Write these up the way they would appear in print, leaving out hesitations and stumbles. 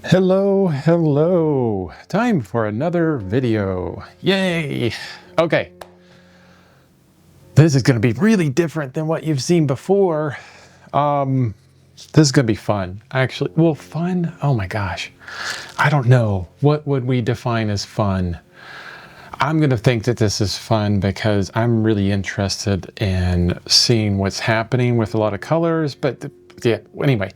Hello, hello. Time for another video. Yay! Okay. This is going to be really different than what you've seen before. This is going to be fun. Actually, well, fun? Oh my gosh. I don't know. What would we define as fun? I'm going to think that this is fun because I'm really interested in seeing what's happening with a lot of colors. But yeah, anyway,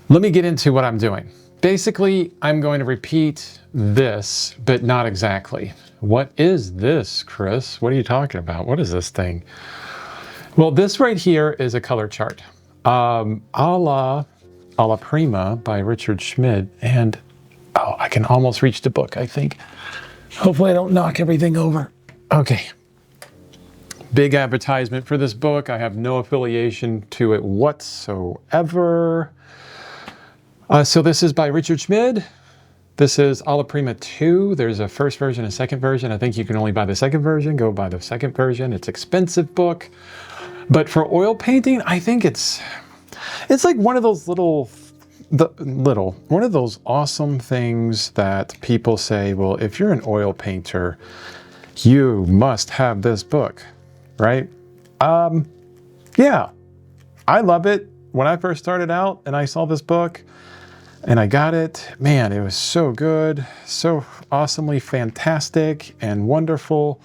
let me get into what I'm doing. Basically, I'm going to repeat this, but not exactly. What is this, Chris? What are you talking about? What is this thing? Well, this right here is a color chart. A la Prima by Richard Schmid. And, oh, I can almost reach the book, I think. Hopefully I don't knock everything over. Okay. Big advertisement for this book. I have no affiliation to it whatsoever. So this is by Richard Schmid. This is A la Prima 2. There's a first version and a second version. I think you can only buy the second version. Go buy the second version. It's an expensive book. But for oil painting, I think it's like one of those one of those awesome things that people say, well, if you're an oil painter, you must have this book, right? Yeah, I love it. When I first started out and I saw this book and I got it, man, it was so good, so awesomely fantastic and wonderful.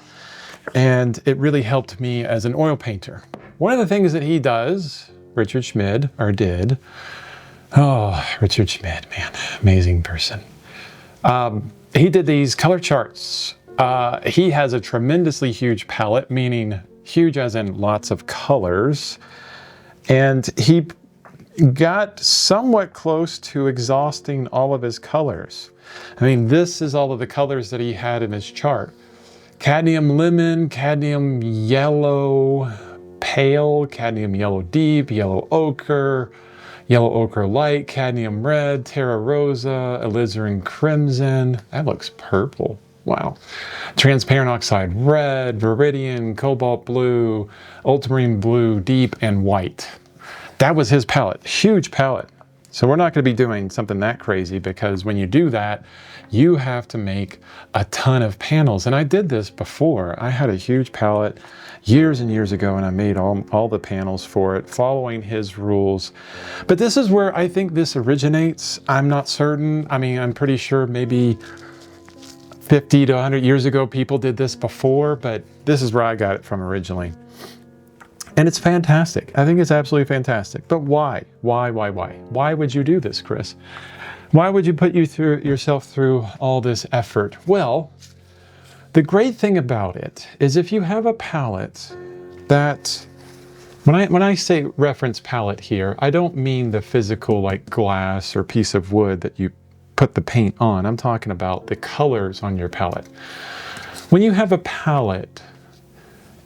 And it really helped me as an oil painter. One of the things that he does, Richard Schmid, or did, oh, Richard Schmid, man, amazing person. He did these color charts. He has a tremendously huge palette, meaning huge as in lots of colors. And he got somewhat close to exhausting all of his colors. I mean, this is all of the colors that he had in his chart. Cadmium lemon, cadmium yellow pale, cadmium yellow deep, yellow ochre light, cadmium red, terra rosa, alizarin crimson. That looks purple. Wow. Transparent oxide red, viridian, cobalt blue, ultramarine blue, deep, and white. That was his palette. Huge palette. So we're not going to be doing something that crazy because when you do that, you have to make a ton of panels. And I did this before. I had a huge palette years and years ago and I made all the panels for it following his rules. But this is where I think this originates. I'm not certain. I mean, I'm pretty sure maybe 50 to 100 years ago people did this before, but this is where I got it from originally. And it's fantastic. I think it's absolutely fantastic. But why? Why? Why would you do this, Chris? Why would you put yourself through all this effort? Well, the great thing about it is if you have a palette that, when I say reference palette here, I don't mean the physical like glass or piece of wood that you put the paint on. I'm talking about the colors on your palette. When you have a palette,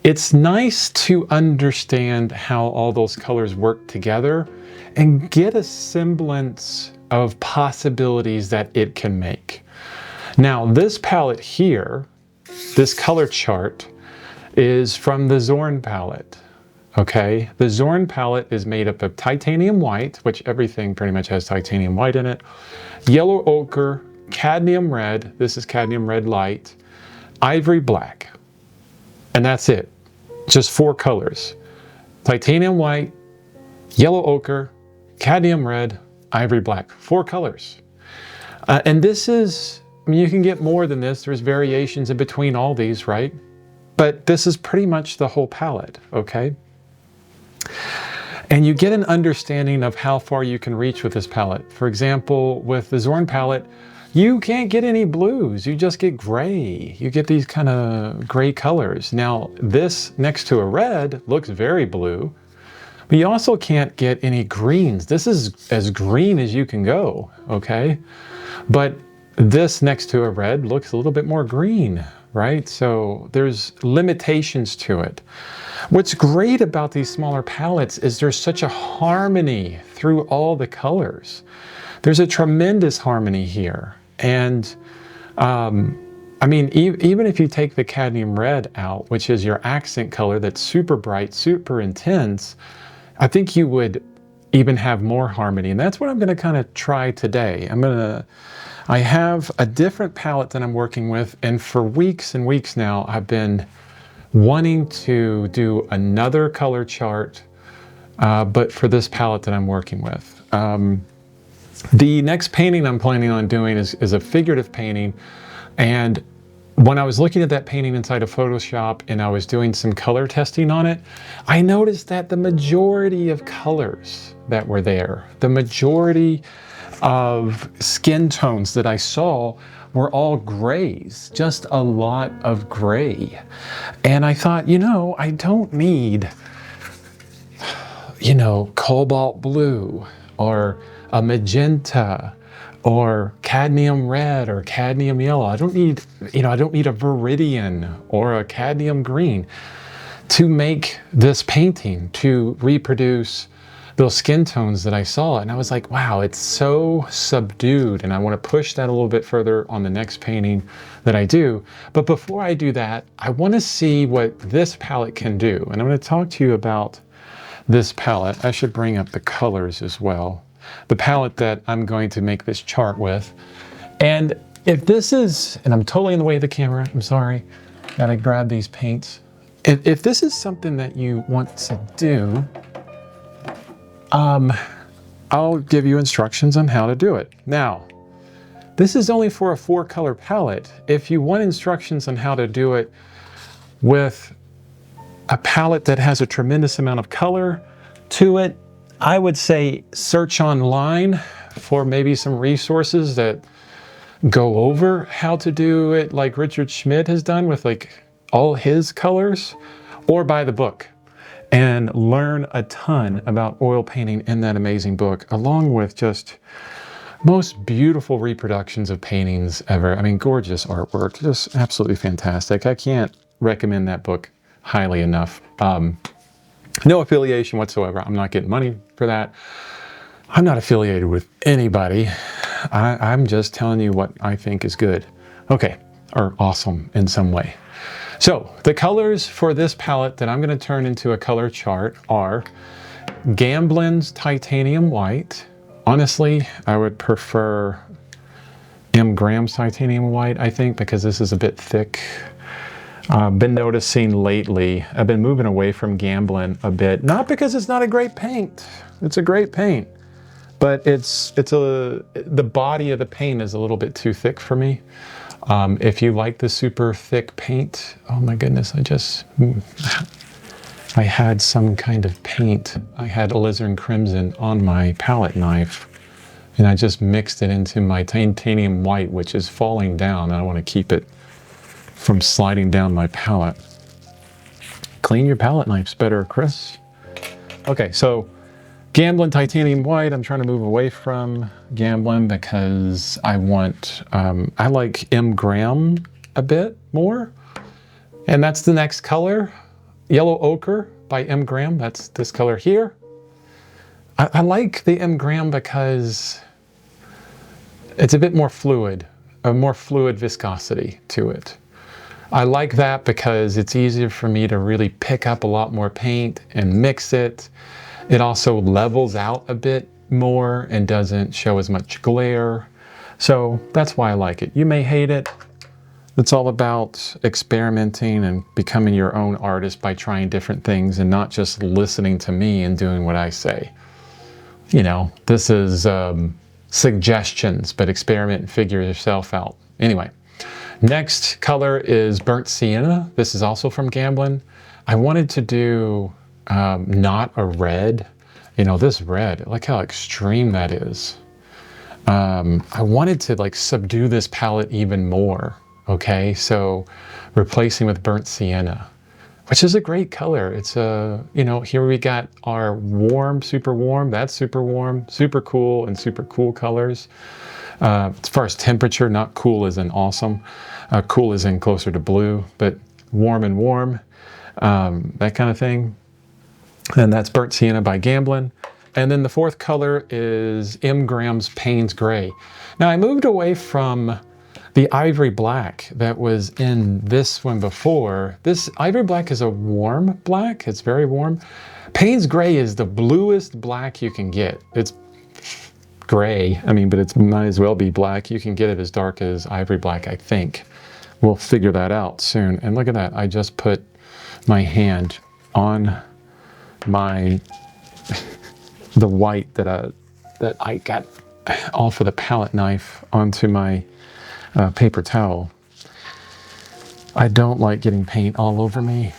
it's nice to understand how all those colors work together and get a semblance of possibilities that it can make. Now, this palette here, this color chart, is from the Zorn Palette. Okay, the Zorn Palette is made up of titanium white, which everything pretty much has titanium white in it, yellow ochre, cadmium red, this is cadmium red light, ivory black, and that's it. Just 4 colors. Titanium white, yellow ochre, cadmium red, ivory black. 4 colors. And this is, I mean, you can get more than this. There's variations in between all these, right? But this is pretty much the whole palette, okay? And you get an understanding of how far you can reach with this palette. For example, with the Zorn palette, you can't get any blues, you just get gray. You get these kind of gray colors. Now, this next to a red looks very blue, but you also can't get any greens. This is as green as you can go, okay? But this next to a red looks a little bit more green, right? So there's limitations to it. What's great about these smaller palettes is there's such a harmony through all the colors. There's a tremendous harmony here. And I mean, even if you take the cadmium red out, which is your accent color that's super bright, super intense, I think you would even have more harmony. And that's what I'm gonna kind of try today. I have a different palette that I'm working with, and for weeks and weeks now, I've been wanting to do another color chart, but for this palette that I'm working with. The next painting I'm planning on doing is a figurative painting, and when I was looking at that painting inside of Photoshop and I was doing some color testing on it, I noticed that the majority of colors that were there, the majority of skin tones that I saw were all grays, just a lot of gray. And I thought, I don't need, cobalt blue or a magenta or cadmium red or cadmium yellow. I don't need, I don't need a viridian or a cadmium green to make this painting, to reproduce those skin tones that I saw. And I was like, wow, it's so subdued. And I want to push that a little bit further on the next painting that I do. But before I do that, I want to see what this palette can do. And I'm going to talk to you about this palette. I should bring up the colors as well. The palette that I'm going to make this chart with. And if this is, and I'm totally in the way of the camera, I'm sorry, gotta grab these paints. If this is something that you want to do, I'll give you instructions on how to do it. Now, this is only for a 4-color palette. If you want instructions on how to do it with a palette that has a tremendous amount of color to it, I would say search online for maybe some resources that go over how to do it like Richard Schmidt has done with like all his colors, or buy the book and learn a ton about oil painting in that amazing book, along with just most beautiful reproductions of paintings ever. I mean, gorgeous artwork, just absolutely fantastic. I can't recommend that book highly enough. No affiliation whatsoever. I'm not getting money for that. I'm not affiliated with anybody. I'm just telling you what I think is good. Okay, or awesome in some way. So the colors for this palette that I'm going to turn into a color chart are Gamblin's Titanium White. Honestly, I would prefer M. Graham's Titanium White, I think, because this is a bit thick. I've been noticing lately, I've been moving away from Gamblin a bit, not because it's not a great paint. It's a great paint, but the body of the paint is a little bit too thick for me. If you like the super thick paint, oh my goodness, I had some kind of paint. I had alizarin crimson on my palette knife, and I just mixed it into my titanium white, which is falling down, and I want to keep it from sliding down my palette. Clean your palette knives better, Chris. Okay, so Gamblin Titanium White, I'm trying to move away from Gamblin because I like M. Graham a bit more. And that's the next color, Yellow Ochre by M. Graham. That's this color here. I like the M. Graham because it's a bit more fluid, a more fluid viscosity to it. I like that because it's easier for me to really pick up a lot more paint and mix it. It also levels out a bit more and doesn't show as much glare. So that's why I like it. You may hate it. It's all about experimenting and becoming your own artist by trying different things and not just listening to me and doing what I say. This is suggestions, but experiment and figure yourself out. Anyway. Next color is Burnt Sienna. This is also from Gamblin. I wanted to do not a red. This red, look how extreme that is. I wanted to subdue this palette even more. Okay, so replacing with Burnt Sienna, which is a great color. It's here we got our warm, super warm, that's super warm, super cool, and super cool colors. As far as temperature, not cool as in awesome. Cool as in closer to blue, but warm and warm, that kind of thing. And that's Burnt Sienna by Gamblin. And then the fourth color is M. Graham's Payne's Gray. Now I moved away from the ivory black that was in this one before. This ivory black is a warm black. It's very warm, Payne's Gray is the bluest black you can get. It's gray, I mean, but it might as well be black. You can get it as dark as ivory black, I think. We'll figure that out soon. And look at that, I just put my hand on my the white that I got off of the palette knife onto my paper towel. I don't like getting paint all over me.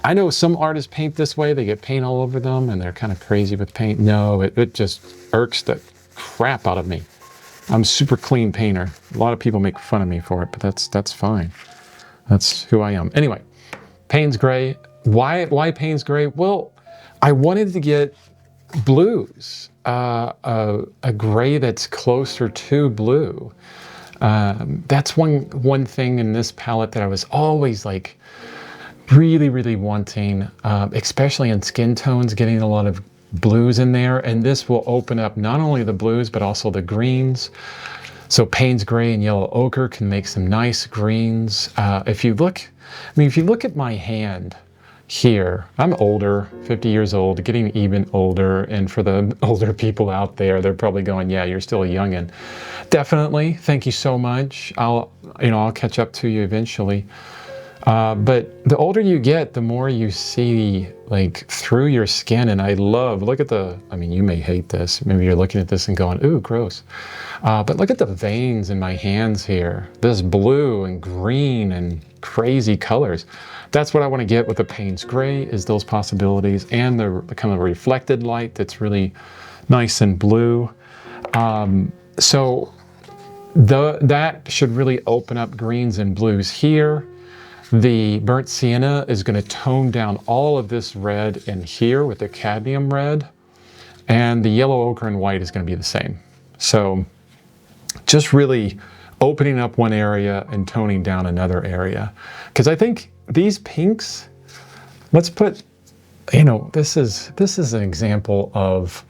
I know some artists paint this way, they get paint all over them and they're kind of crazy with paint. No, it just irks the crap out of me. I'm a super clean painter. A lot of people make fun of me for it, but that's fine. That's who I am. Anyway, Payne's Gray. Why Payne's Gray? Well, I wanted to get blues, a gray that's closer to blue. That's one thing in this palette that I was always like really wanting, especially in skin tones, getting a lot of blues in there. And this will open up not only the blues, but also the greens. So Payne's Gray and Yellow Ochre can make some nice greens. If you look at my hand here, I'm older, 50 years old, getting even older. And for the older people out there, they're probably going, yeah, you're still a youngin'. Definitely. Thank you so much. I'll catch up to you eventually. But the older you get, the more you see like through your skin. And I love, look at I mean, you may hate this. Maybe you're looking at this and going, ooh, gross. But look at the veins in my hands here. This blue and green and crazy colors. That's what I want to get with the Payne's Gray, is those possibilities and the kind of reflected light that's really nice and blue. So that should really open up greens and blues here. The burnt sienna is going to tone down all of this red in here with the cadmium red, and the yellow ochre and white is going to be the same. So just really opening up one area and toning down another area. Because I think these pinks, let's put, this is an example of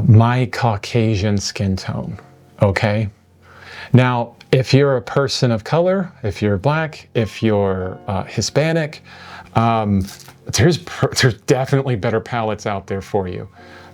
my Caucasian skin tone, okay? Now, if you're a person of color, if you're black, if you're Hispanic, there's definitely better palettes out there for you,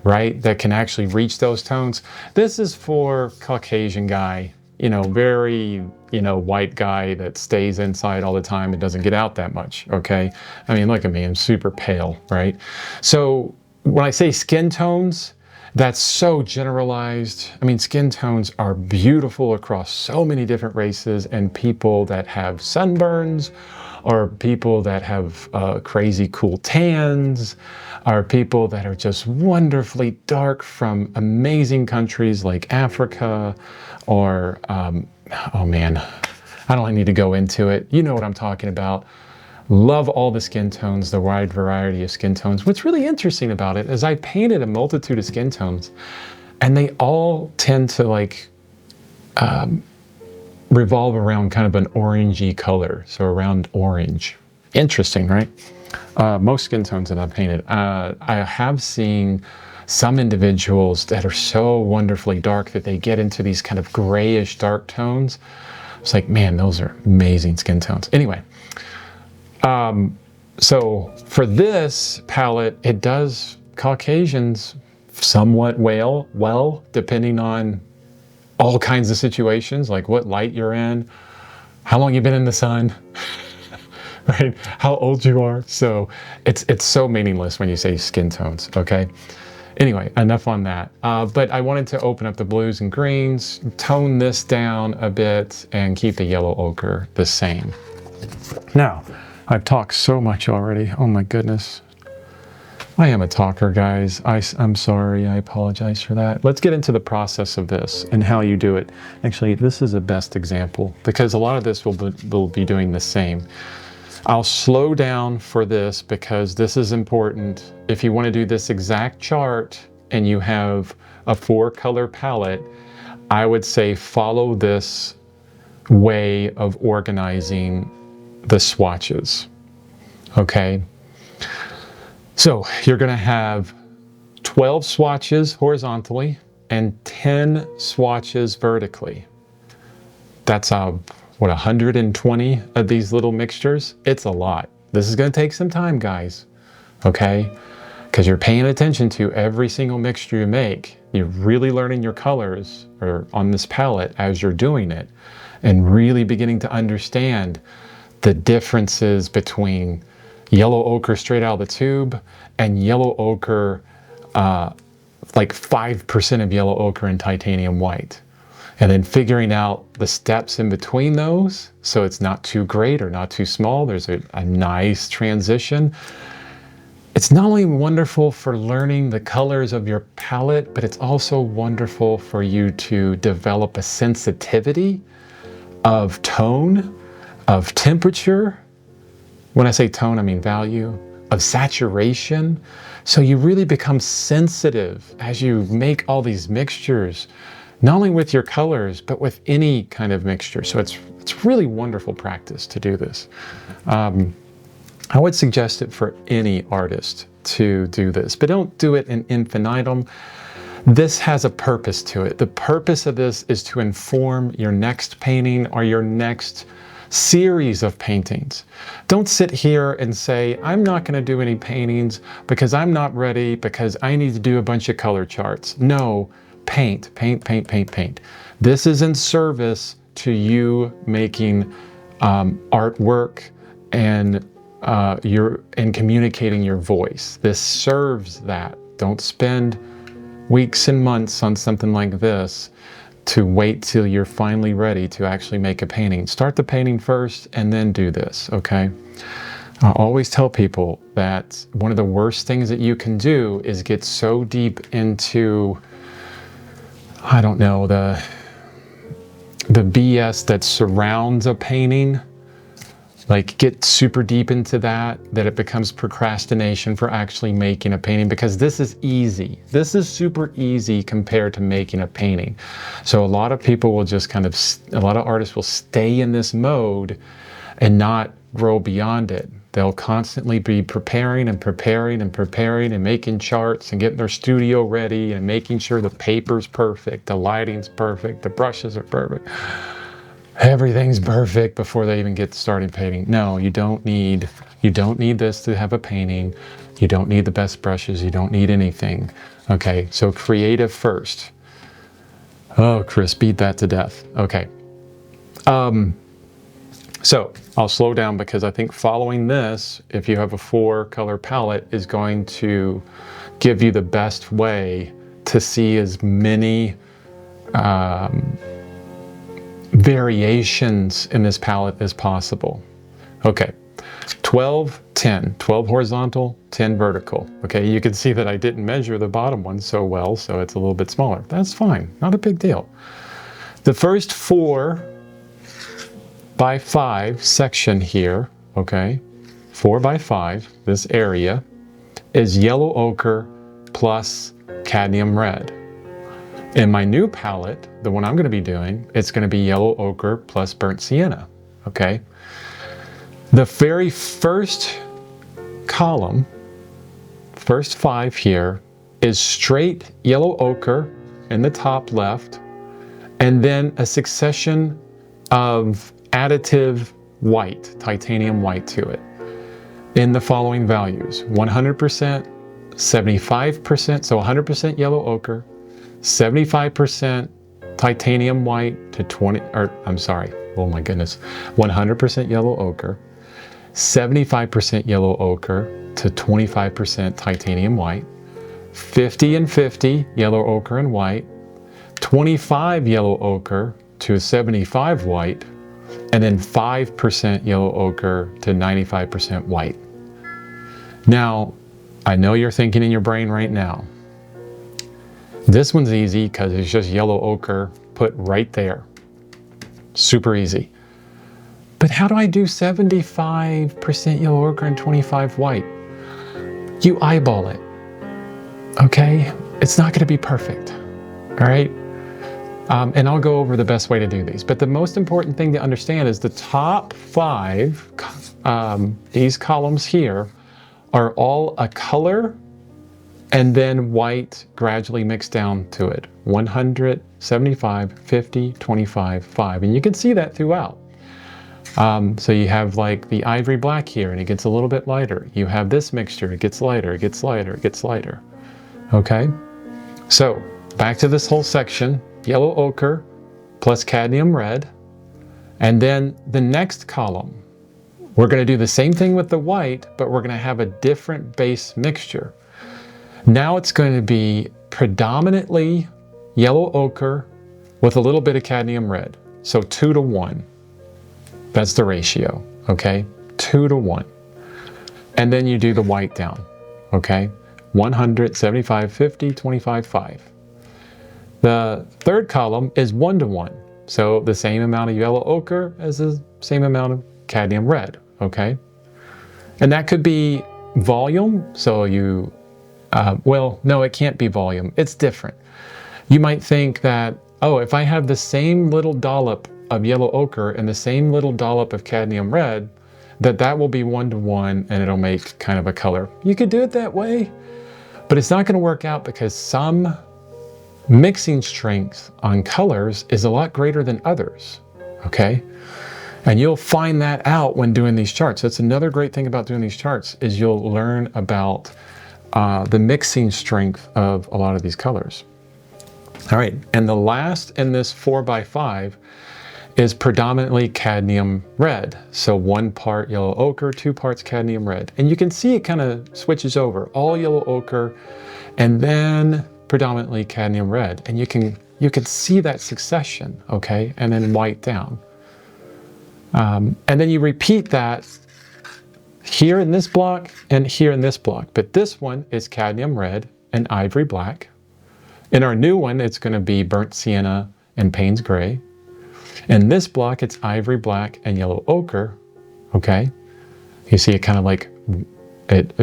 right? That can actually reach those tones. This is for Caucasian guy, very, white guy that stays inside all the time and doesn't get out that much, okay? I mean, look at me, I'm super pale, right? So when I say skin tones, that's so generalized. I mean, skin tones are beautiful across so many different races, and people that have sunburns, or people that have crazy cool tans, or people that are just wonderfully dark from amazing countries like Africa, or, oh man, I don't need to go into it. You know what I'm talking about. Love all the skin tones, the wide variety of skin tones. What's really interesting about it is I painted a multitude of skin tones, and they all tend to like revolve around kind of an orangey color, so around orange. Interesting, right? Most skin tones that I've painted. I have seen some individuals that are so wonderfully dark that they get into these kind of grayish dark tones. It's like, man, those are amazing skin tones. Anyway. So for this palette, it does Caucasians somewhat well, depending on all kinds of situations, like what light you're in, how long you've been in the sun, right? How old you are. So it's so meaningless when you say skin tones, okay? Anyway, enough on that. But I wanted to open up the blues and greens, tone this down a bit, and keep the yellow ochre the same. Now, I've talked so much already. Oh my goodness. I am a talker, guys. I'm sorry. I apologize for that. Let's get into the process of this and how you do it. Actually, this is a best example because a lot of this will be doing the same. I'll slow down for this because this is important. If you want to do this exact chart and you have a 4-color palette, I would say follow this way of organizing the swatches, okay? So you're gonna have 12 swatches horizontally and 10 swatches vertically. That's what, 120 of these little mixtures? It's a lot. This is gonna take some time, guys. okay? Because you're paying attention to every single mixture you make. You're really learning your colors or on this palette as you're doing it, and really beginning to understand the differences between yellow ochre straight out of the tube and yellow ochre, like 5% of yellow ochre and titanium white. And then figuring out the steps in between those so it's not too great or not too small. There's a nice transition. It's not only wonderful for learning the colors of your palette, but it's also wonderful for you to develop a sensitivity of tone, of temperature. When I say tone, I mean value, of saturation. So you really become sensitive as you make all these mixtures, not only with your colors, but with any kind of mixture. So it's really wonderful practice to do this. I would suggest it for any artist to do this, but don't do it in infinitum. This has a purpose to it. The purpose of this is to inform your next painting or your next series of paintings. Don't sit here and say, I'm not going to do any paintings because I'm not ready, because I need to do a bunch of color charts. No, paint, paint, paint, paint, paint. This is in service to you making artwork and communicating your voice. This serves that. Don't spend weeks and months on something like this to wait till you're finally ready to actually make a painting. Start the painting first and then do this, okay? I always tell people that one of the worst things that you can do is get so deep into, I don't know, the BS that surrounds a painting. Like get super deep into that it becomes procrastination for actually making a painting, because this is easy. This is super easy compared to making a painting. So a lot of people will just a lot of artists will stay in this mode and not grow beyond it. They'll constantly be preparing and preparing and preparing and making charts and getting their studio ready and making sure the paper's perfect, the lighting's perfect, the brushes are perfect. Everything's perfect before they even get started painting. No, you don't need this to have a painting. You don't need the best brushes. You don't need anything. Okay, so creative first. Oh, Chris, beat that to death. Okay. So I'll slow down because I think following this, if you have a 4-color palette, is going to give you the best way to see as many variations in this palette as possible. Okay, 12, 10, 12 horizontal, 10 vertical. Okay, you can see that I didn't measure the bottom one so well, so it's a little bit smaller. That's fine, not a big deal. The first 4 by 5 section here, okay, 4 by 5, this area, is yellow ochre plus cadmium red. In my new palette, the one I'm going to be doing, it's going to be yellow ochre plus burnt sienna, okay? The very first column, first 5 here, is straight yellow ochre in the top left, and then a succession of additive white, titanium white to it, in the following values: 100%, 75%, so 100% yellow ochre, 75% titanium white to 100% yellow ochre, 75% yellow ochre to 25% titanium white, 50 and 50 yellow ochre and white, 25 yellow ochre to 75 white, and then 5% yellow ochre to 95% white. Now, I know you're thinking in your brain right now, this one's easy because it's just yellow ochre put right there. Super easy. But how do I do 75% yellow ochre and 25 white? You eyeball it, okay? It's not going to be perfect, all right? And I'll go over the best way to do these. But the most important thing to understand is the top 5, these columns here, are all a color and then white gradually mixed down to it. 100, 75, 50, 25, 5. And you can see that throughout. So you have like the ivory black here, and it gets a little bit lighter. You have this mixture, it gets lighter, it gets lighter, it gets lighter. Okay, so back to this whole section, yellow ochre plus cadmium red. And then the next column, we're going to do the same thing with the white, but we're going to have a different base mixture. Now it's going to be predominantly yellow ochre with a little bit of cadmium red. So 2 to 1. That's the ratio, okay? 2 to 1. And then you do the white down, okay? 100, 75, 50, 25, 5. The third column is 1 to 1. So the same amount of yellow ochre as the same amount of cadmium red, okay? And that could be volume. So you, well, no, it can't be volume. It's different. You might think that, oh, if I have the same little dollop of yellow ochre and the same little dollop of cadmium red, that will be 1 to 1 and it'll make kind of a color. You could do it that way, but it's not going to work out because some mixing strength on colors is a lot greater than others, okay? And you'll find that out when doing these charts. That's another great thing about doing these charts is you'll learn about the mixing strength of a lot of these colors. All right, and the last in this 4x5 is predominantly cadmium red. So 1 part yellow ochre, 2 parts cadmium red. And you can see it kind of switches over, all yellow ochre, and then predominantly cadmium red. And you can see that succession, okay? And then white down. And then you repeat that here in this block and here in this block. But this one is cadmium red and ivory black. In our new one, it's going to be burnt sienna and Payne's gray. In this block, it's ivory black and yellow ochre, okay? You see it kind of like, it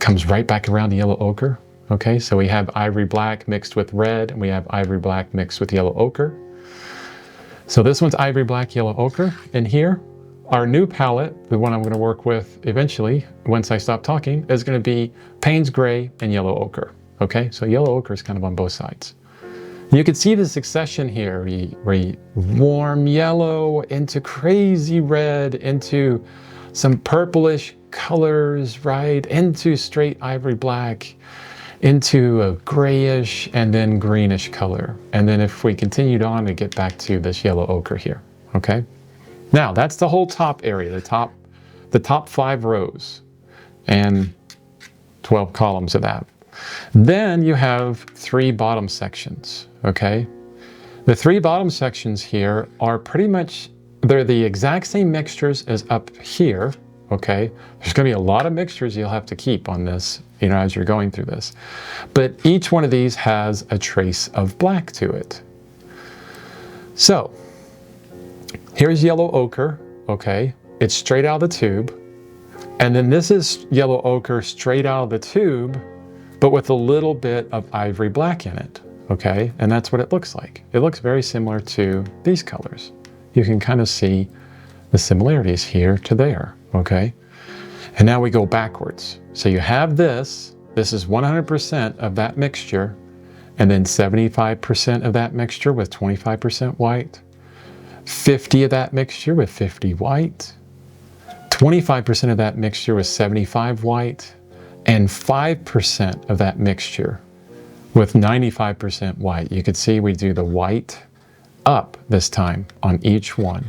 comes right back around to yellow ochre, okay? So we have ivory black mixed with red, and we have ivory black mixed with yellow ochre. So this one's ivory black, yellow ochre. And here, our new palette, the one I'm going to work with eventually, once I stop talking, is going to be Payne's gray and yellow ochre, okay? So yellow ochre is kind of on both sides. You can see the succession here, where you warm yellow into crazy red, into some purplish colors, right? Into straight ivory black, into a grayish and then greenish color. And then if we continued on to get back to this yellow ochre here, okay? Now that's the whole top area, the top 5 rows and 12 columns of that. Then you have 3 bottom sections, okay? The 3 bottom sections here are pretty much, they're the exact same mixtures as up here, okay? There's gonna be a lot of mixtures you'll have to keep on this, you know, as you're going through this. But each one of these has a trace of black to it. So, here's yellow ochre, okay? It's straight out of the tube. And then this is yellow ochre straight out of the tube, but with a little bit of ivory black in it, okay? And that's what it looks like. It looks very similar to these colors. You can kind of see the similarities here to there, okay? And now we go backwards. So you have this is 100% of that mixture, and then 75% of that mixture with 25% white, 50 of that mixture with 50 white, 25% of that mixture with 75 white, and 5% of that mixture with 95% white. You can see we do the white up this time on each one.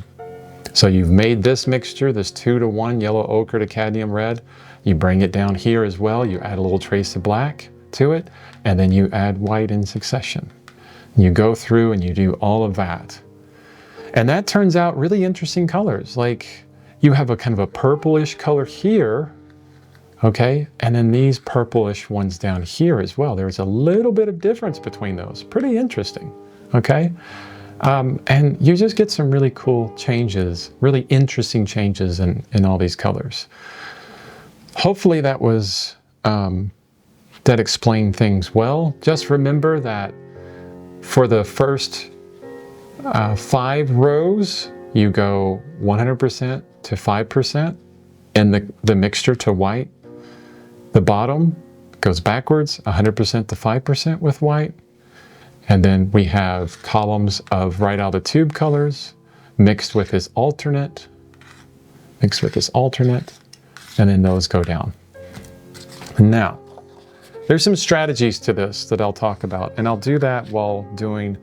So you've made this mixture, this 2 to 1 yellow ochre to cadmium red. You bring it down here as well. You add a little trace of black to it, and then you add white in succession. You go through and you do all of that. And that turns out really interesting colors. Like you have a kind of a purplish color here, okay? And then these purplish ones down here as well. There's a little bit of difference between those. Pretty interesting, okay? And you just get some really cool changes, really interesting changes in all these colors. Hopefully that was, that explained things well. Just remember that for the first 5 rows, you go 100% to 5% in the mixture to white. The bottom goes backwards, 100% to 5% with white. And then we have columns of right out of the tube colors mixed with this alternate mixed with this alternate, and then those go down. Now, there's some strategies to this that I'll talk about, and I'll do that while doing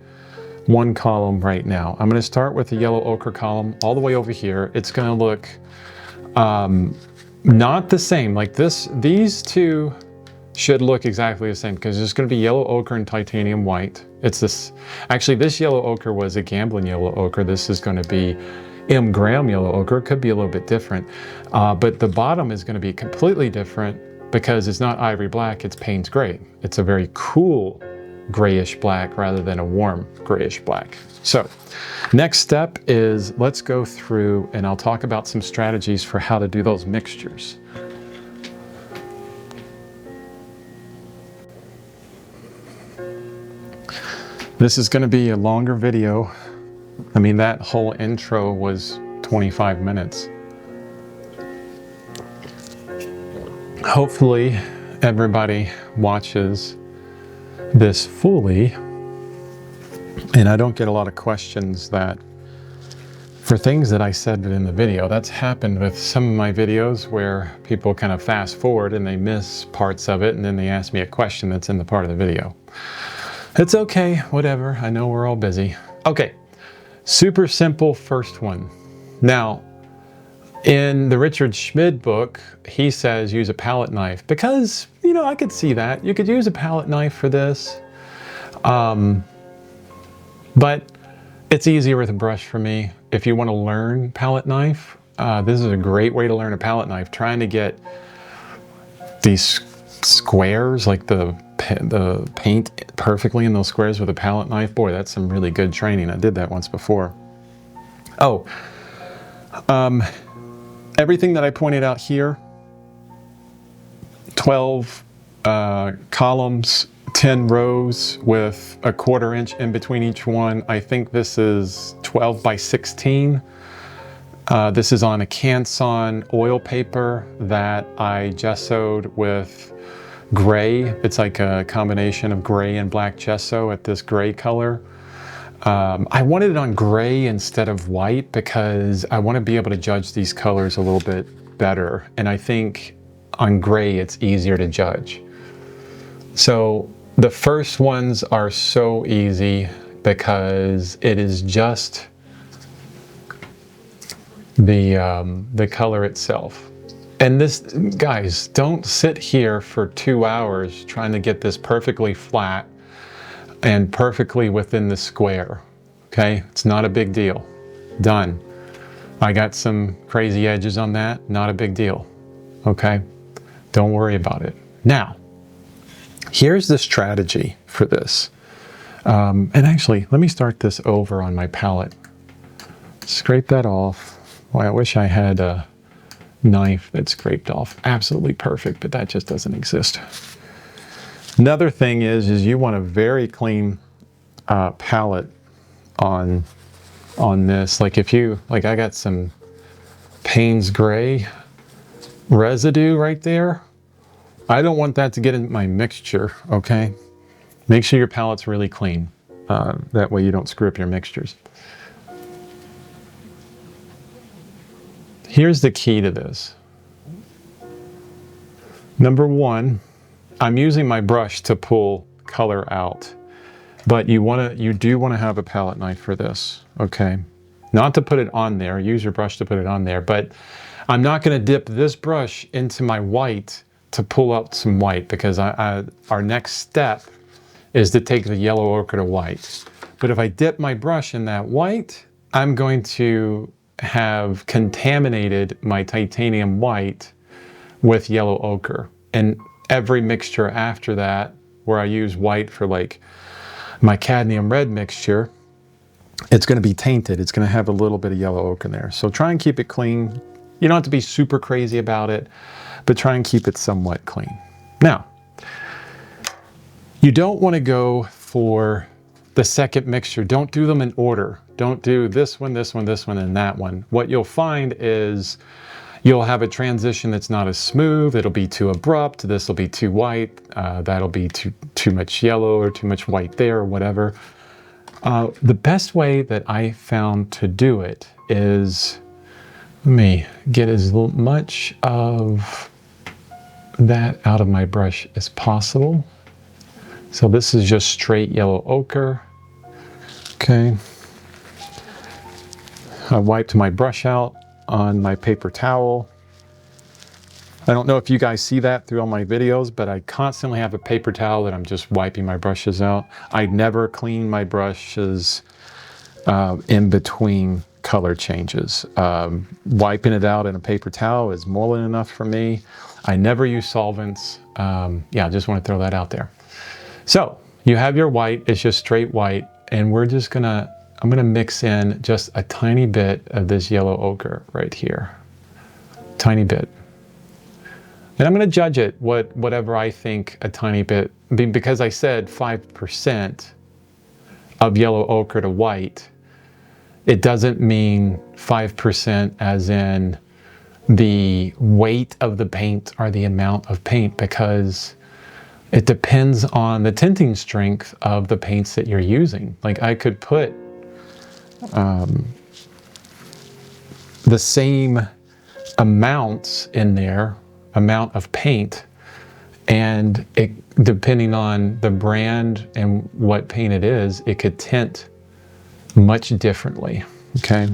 one column right now. I'm going to start with the yellow ochre column all the way over here. It's going to look not the same. Like this, these two should look exactly the same because there's going to be yellow ochre and titanium white. It's this, actually this yellow ochre was a Gamblin yellow ochre. This is going to be M. Graham yellow ochre. It could be a little bit different, but the bottom is going to be completely different because it's not ivory black, it's Payne's gray. It's a very cool grayish black rather than a warm grayish black. So next step is let's go through and I'll talk about some strategies for how to do those mixtures. This is going to be a longer video. I mean, that whole intro was 25 minutes. Hopefully everybody watches this fully and I don't get a lot of questions that for things that I said in the video. That's happened with some of my videos where people kind of fast forward and they miss parts of it and then they ask me a question that's in the part of the video. It's okay, whatever. I know we're all busy. Okay, super simple first one. Now, in the Richard Schmid book, he says use a palette knife because, you know, I could see that. You could use a palette knife for this. But it's easier with a brush for me. If you want to learn palette knife, this is a great way to learn a palette knife. Trying to get these squares, like the paint perfectly in those squares with a palette knife. Boy, that's some really good training. I did that once before. Oh, everything that I pointed out here, 12 columns, 10 rows with a 1/4 inch in between each one. I think this is 12 by 16. This is on a Canson oil paper that I gessoed with gray. It's like a combination of gray and black gesso at this gray color. I wanted it on gray instead of white because I want to be able to judge these colors a little bit better. And I think on gray it's easier to judge. So the first ones are so easy because it is just the color itself. And this, guys, don't sit here for 2 hours trying to get this perfectly flat and perfectly within the square, okay? It's not a big deal. Done. I got some crazy edges on that, not a big deal, okay? Don't worry about it. Now, here's the strategy for this. And actually, let me start this over on my palette. Scrape that off. Boy, I wish I had a knife that scraped off. Absolutely perfect, but that just doesn't exist. Another thing is you want a very clean palette on this. Like if you, like I got some Payne's gray residue right there. I don't want that to get in my mixture, okay? Make sure your palette's really clean. That way you don't screw up your mixtures. Here's the key to this. Number one, I'm using my brush to pull color out, but you do want to have a palette knife for this, okay? Not to put it on there, use your brush to put it on there, but I'm not going to dip this brush into my white to pull out some white because our next step is to take the yellow ochre to white. But if I dip my brush in that white, I'm going to have contaminated my titanium white with yellow ochre. And every mixture after that, where I use white for like my cadmium red mixture, it's going to be tainted. It's going to have a little bit of yellow ochre in there. So try and keep it clean. You don't have to be super crazy about it, but try and keep it somewhat clean. Now, you don't want to go for the second mixture. Don't do them in order. Don't do this one, this one, this one, and that one. What you'll find is you'll have a transition that's not as smooth. It'll be too abrupt. This will be too white. That'll be too much yellow or too much white there or whatever. The best way that I found to do it is Let me get as much of that out of my brush as possible. So this is just straight yellow ochre. Okay. I wiped my brush out on my paper towel. I don't know if you guys see that through all my videos, but I constantly have a paper towel that I'm just wiping my brushes out. I never clean my brushes in between color changes. Wiping it out in a paper towel is more than enough for me. I never use solvents. Yeah, I just want to throw that out there. So you have your white, it's just straight white, and I'm gonna mix in just a tiny bit of this yellow ochre right here. Tiny bit. And I'm gonna judge it whatever I think a tiny bit, because I said 5% of yellow ochre to white. It doesn't mean 5% as in the weight of the paint or the amount of paint, because it depends on the tinting strength of the paints that you're using. Like I could put the same amounts in there, amount of paint, and depending on the brand and what paint it is, it could tint much differently, okay?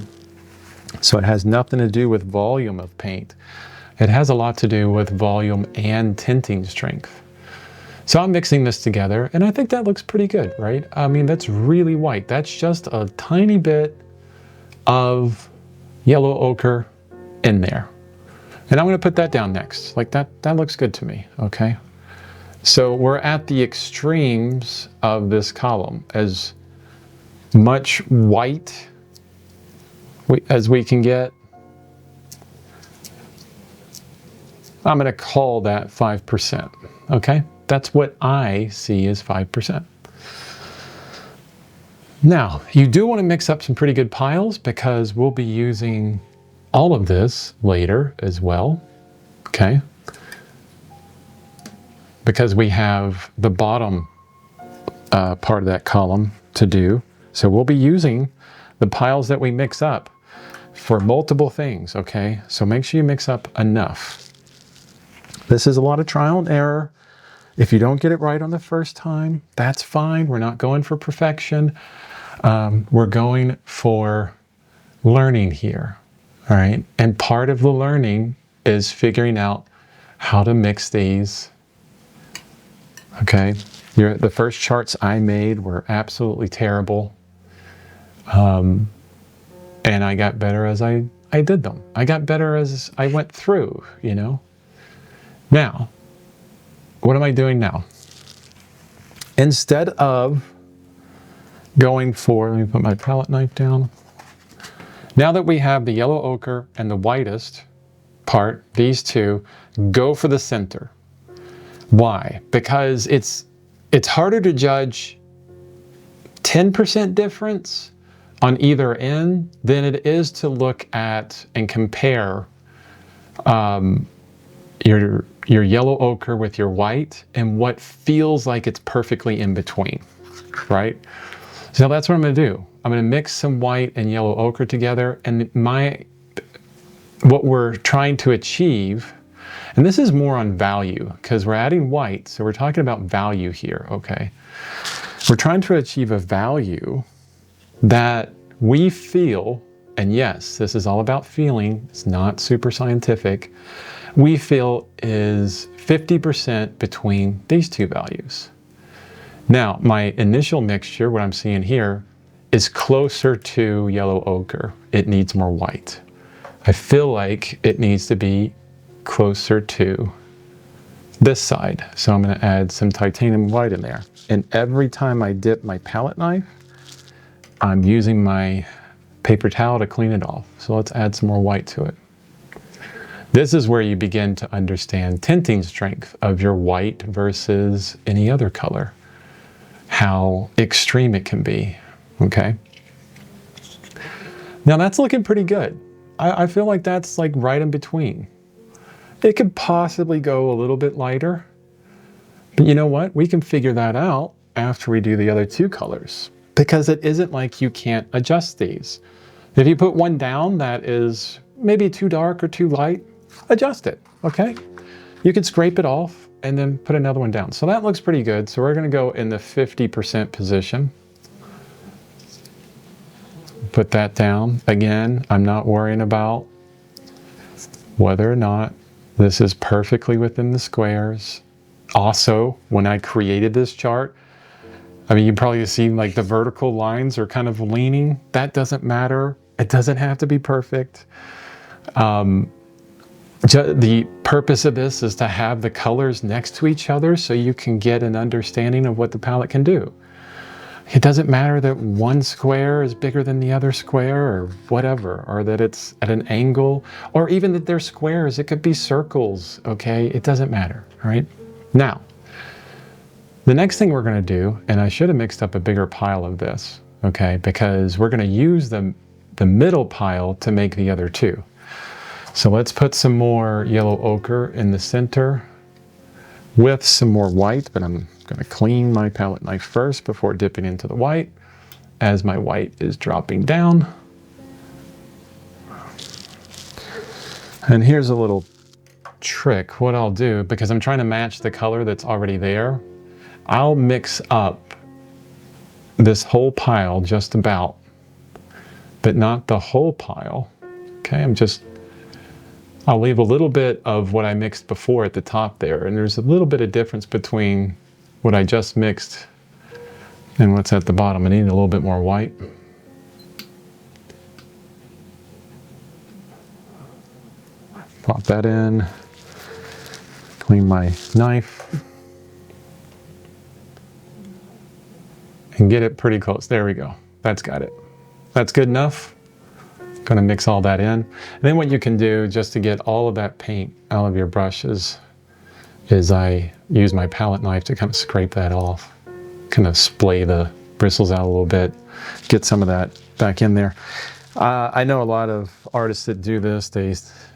So it has nothing to do with volume of paint. It has a lot to do with volume and tinting strength. So I'm mixing this together, and I think that looks pretty good, right? I mean, that's really white. That's just a tiny bit of yellow ochre in there. And I'm gonna put that down next. Like that looks good to me, okay? So we're at the extremes of this column. As much white as we can get. I'm gonna call that 5%, okay? That's what I see as 5%. Now, you do want to mix up some pretty good piles because we'll be using all of this later as well, okay? Because we have the bottom part of that column to do. So we'll be using the piles that we mix up for multiple things, okay? So make sure you mix up enough. This is a lot of trial and error. If you don't get it right on the first time, that's fine. We're not going for perfection. We're going for learning here, all right? And part of the learning is figuring out how to mix these, okay? The first charts I made were absolutely terrible. And I got better as I did them. I got better as I went through, you know? Now, what am I doing now? Instead of going for, let me put my palette knife down. Now that we have the yellow ochre and the whitest part, these two, go for the center. Why? Because it's harder to judge 10% difference on either end than it is to look at and compare your yellow ochre with your white and what feels like it's perfectly in between, right? So that's what I'm gonna do. I'm gonna mix some white and yellow ochre together, and what we're trying to achieve, and this is more on value because we're adding white, so we're talking about value here, okay? We're trying to achieve a value that we feel, and yes, this is all about feeling, it's not super scientific, we feel is 50% between these two values. Now, my initial mixture, what I'm seeing here, is closer to yellow ochre. It needs more white. I feel like it needs to be closer to this side. So I'm gonna add some titanium white in there. And every time I dip my palette knife, I'm using my paper towel to clean it off. So let's add some more white to it. This is where you begin to understand tinting strength of your white versus any other color. How extreme it can be, okay? Now that's looking pretty good. I feel like that's like right in between. It could possibly go a little bit lighter, but you know what? We can figure that out after we do the other two colors, because it isn't like you can't adjust these. If you put one down that is maybe too dark or too light, adjust it, okay? You can scrape it off and then put another one down. So that looks pretty good. So we're gonna go in the 50% position. Put that down. Again, I'm not worrying about whether or not this is perfectly within the squares. Also, when I created this chart, I mean, you probably have seen like the vertical lines are kind of leaning. That doesn't matter. It doesn't have to be perfect. The purpose of this is to have the colors next to each other so you can get an understanding of what the palette can do. It doesn't matter that one square is bigger than the other square or whatever, or that it's at an angle, or even that they're squares. It could be circles, okay? It doesn't matter, all right? Now, the next thing we're gonna do, and I should have mixed up a bigger pile of this, okay? Because we're gonna use the middle pile to make the other two. So let's put some more yellow ochre in the center with some more white, but I'm going to clean my palette knife first before dipping into the white as my white is dropping down. And here's a little trick. What I'll do, because I'm trying to match the color that's already there, I'll mix up this whole pile just about, but not the whole pile. Okay, I'll leave a little bit of what I mixed before at the top there, and there's a little bit of difference between what I just mixed and what's at the bottom. I need a little bit more white. Pop that in, clean my knife, and get it pretty close. There we go. That's got it. That's good enough. Gonna mix all that in. And then what you can do just to get all of that paint out of your brush is I use my palette knife to kind of scrape that off, kind of splay the bristles out a little bit, get some of that back in there. I know a lot of artists that do this.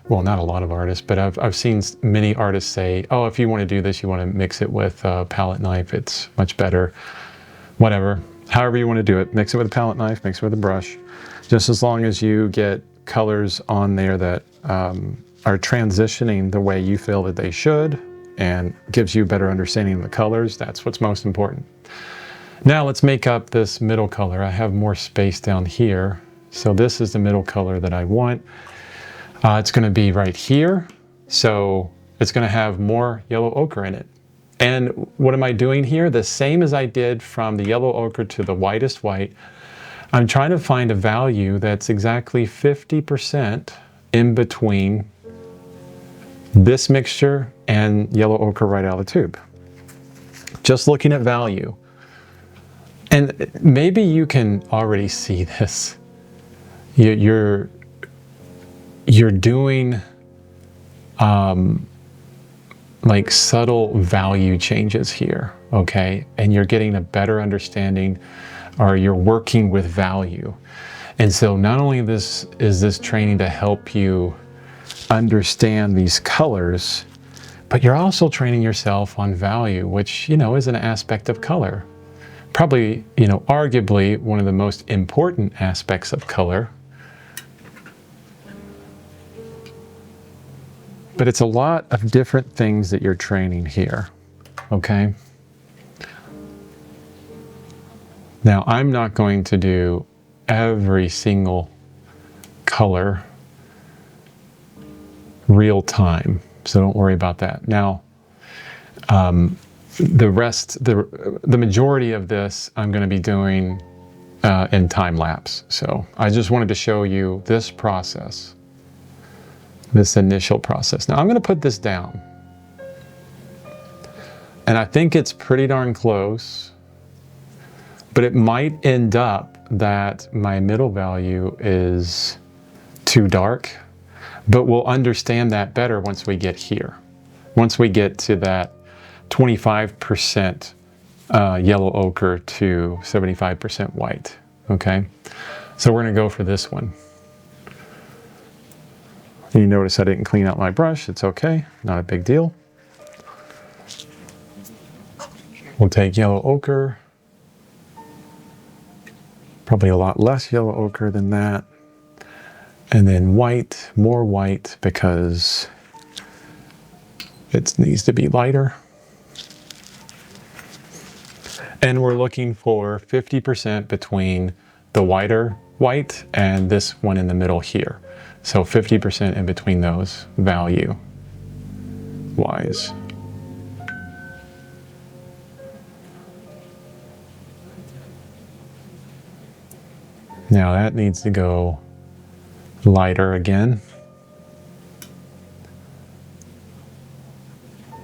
Well, not a lot of artists, but I've seen many artists say, oh, if you want to do this, you want to mix it with a palette knife. It's much better. Whatever. However you want to do it. Mix it with a palette knife, mix it with a brush. Just as long as you get colors on there that are transitioning the way you feel that they should and gives you a better understanding of the colors, that's what's most important. Now let's make up this middle color. I have more space down here. So this is the middle color that I want. It's going to be right here. So it's going to have more yellow ochre in it. And what am I doing here? The same as I did from the yellow ochre to the whitest white. I'm trying to find a value that's exactly 50% in between this mixture and yellow ochre right out of the tube. Just looking at value. And maybe you can already see this. You're doing like subtle value changes here, okay? And you're getting a better understanding, or you're working with value. And so not only is this training to help you understand these colors, but you're also training yourself on value, which, you know, is an aspect of color. Probably, you know, arguably one of the most important aspects of color. But it's a lot of different things that you're training here, okay? Now, I'm not going to do every single color real time, so don't worry about that. Now, the majority of this I'm going to be doing in time lapse. So I just wanted to show you this process, this initial process. Now I'm going to put this down, and I think it's pretty darn close. But it might end up that my middle value is too dark, but we'll understand that better once we get here. Once we get to that 25% yellow ochre to 75% white, okay? So we're gonna go for this one. You notice I didn't clean out my brush. It's okay, not a big deal. We'll take yellow ochre. Probably a lot less yellow ochre than that. And then white, more white because it needs to be lighter. And we're looking for 50% between the whiter white and this one in the middle here. So 50% in between those value wise. Now that needs to go lighter again.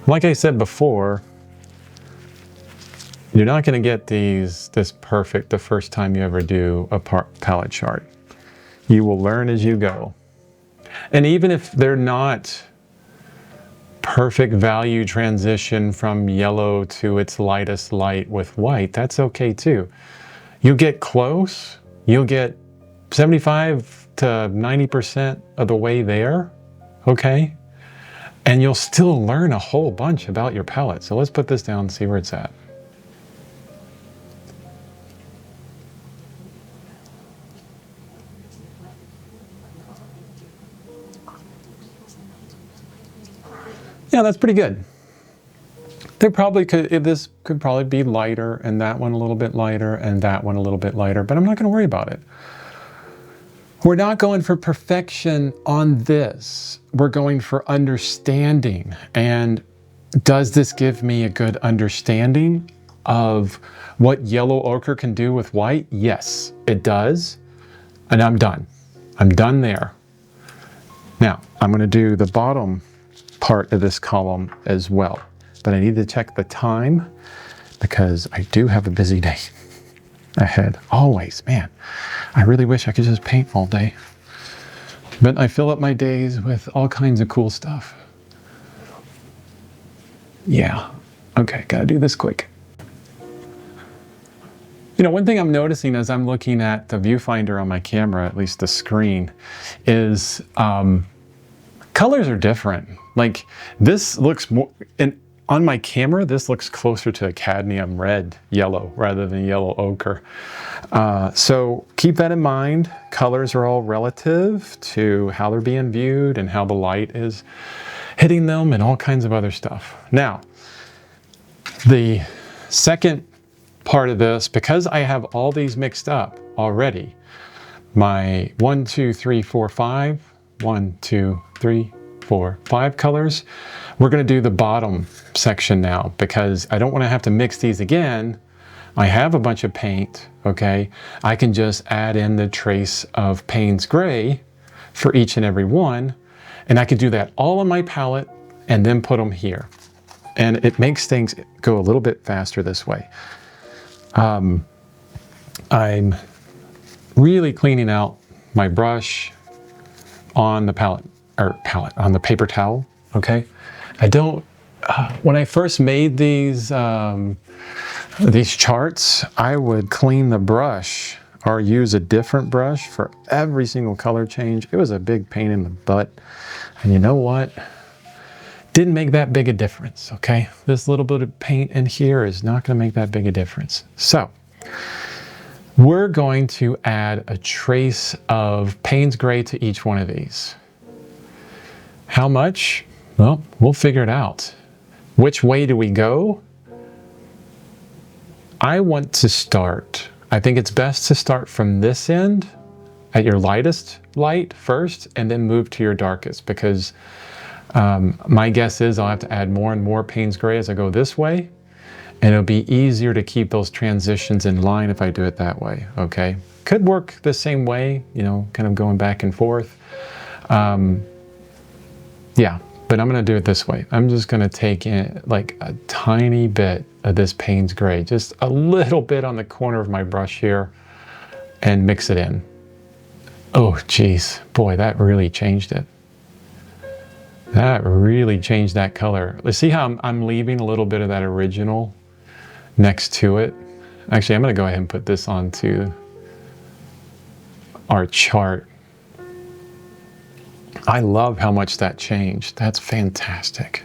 Like I said before, you're not going to get this perfect the first time you ever do a palette chart. You will learn as you go. And even if they're not perfect value transition from yellow to its lightest light with white, that's okay too. You get close, you'll get 75 to 90% of the way there, okay? And you'll still learn a whole bunch about your palette. So let's put this down and see where it's at. Yeah, that's pretty good. They probably could, this could probably be lighter, and that one a little bit lighter, and that one a little bit lighter, but I'm not going to worry about it. We're not going for perfection on this. We're going for understanding. And does this give me a good understanding of what yellow ochre can do with white? Yes, it does. And I'm done. I'm done there. Now, I'm going to do the bottom part of this column as well. But I need to check the time because I do have a busy day ahead. Always, man. I really wish I could just paint all day. But I fill up my days with all kinds of cool stuff. Yeah. Okay, gotta do this quick. You know, one thing I'm noticing as I'm looking at the viewfinder on my camera, at least the screen, is colors are different. Like this looks more, and on my camera, this looks closer to a cadmium red yellow rather than yellow ochre. So keep that in mind. Colors are all relative to how they're being viewed and how the light is hitting them and all kinds of other stuff. Now, the second part of this, because I have all these mixed up already, my 1, 2, 3, 4, 5, 1, 2, 3, 4, 5 colors, we're going to do the bottom section now because I don't want to have to mix these again. I have a bunch of paint, okay? I can just add in the trace of Payne's Gray for each and every one, and I can do that all on my palette and then put them here. And it makes things go a little bit faster this way. I'm really cleaning out my brush on the on the paper towel, okay? I don't, when I first made these charts, I would clean the brush or use a different brush for every single color change. It was a big pain in the butt. And you know what? Didn't make that big a difference, okay? This little bit of paint in here is not gonna make that big a difference. So, we're going to add a trace of Payne's Gray to each one of these. How much? Well, we'll figure it out. Which way do we go? I want to start. I think it's best to start from this end at your lightest light first and then move to your darkest because my guess is I'll have to add more and more Payne's Gray as I go this way, and it'll be easier to keep those transitions in line if I do it that way, okay? Could work the same way, you know, kind of going back and forth. Yeah, but I'm gonna do it this way. I'm just gonna take in like a tiny bit of this Payne's Gray, just a little bit on the corner of my brush here, and mix it in. Oh, geez, boy, that really changed it. That really changed that color. Let's see how I'm leaving a little bit of that original next to it. Actually, I'm gonna go ahead and put this onto our chart. I love how much that changed. That's fantastic.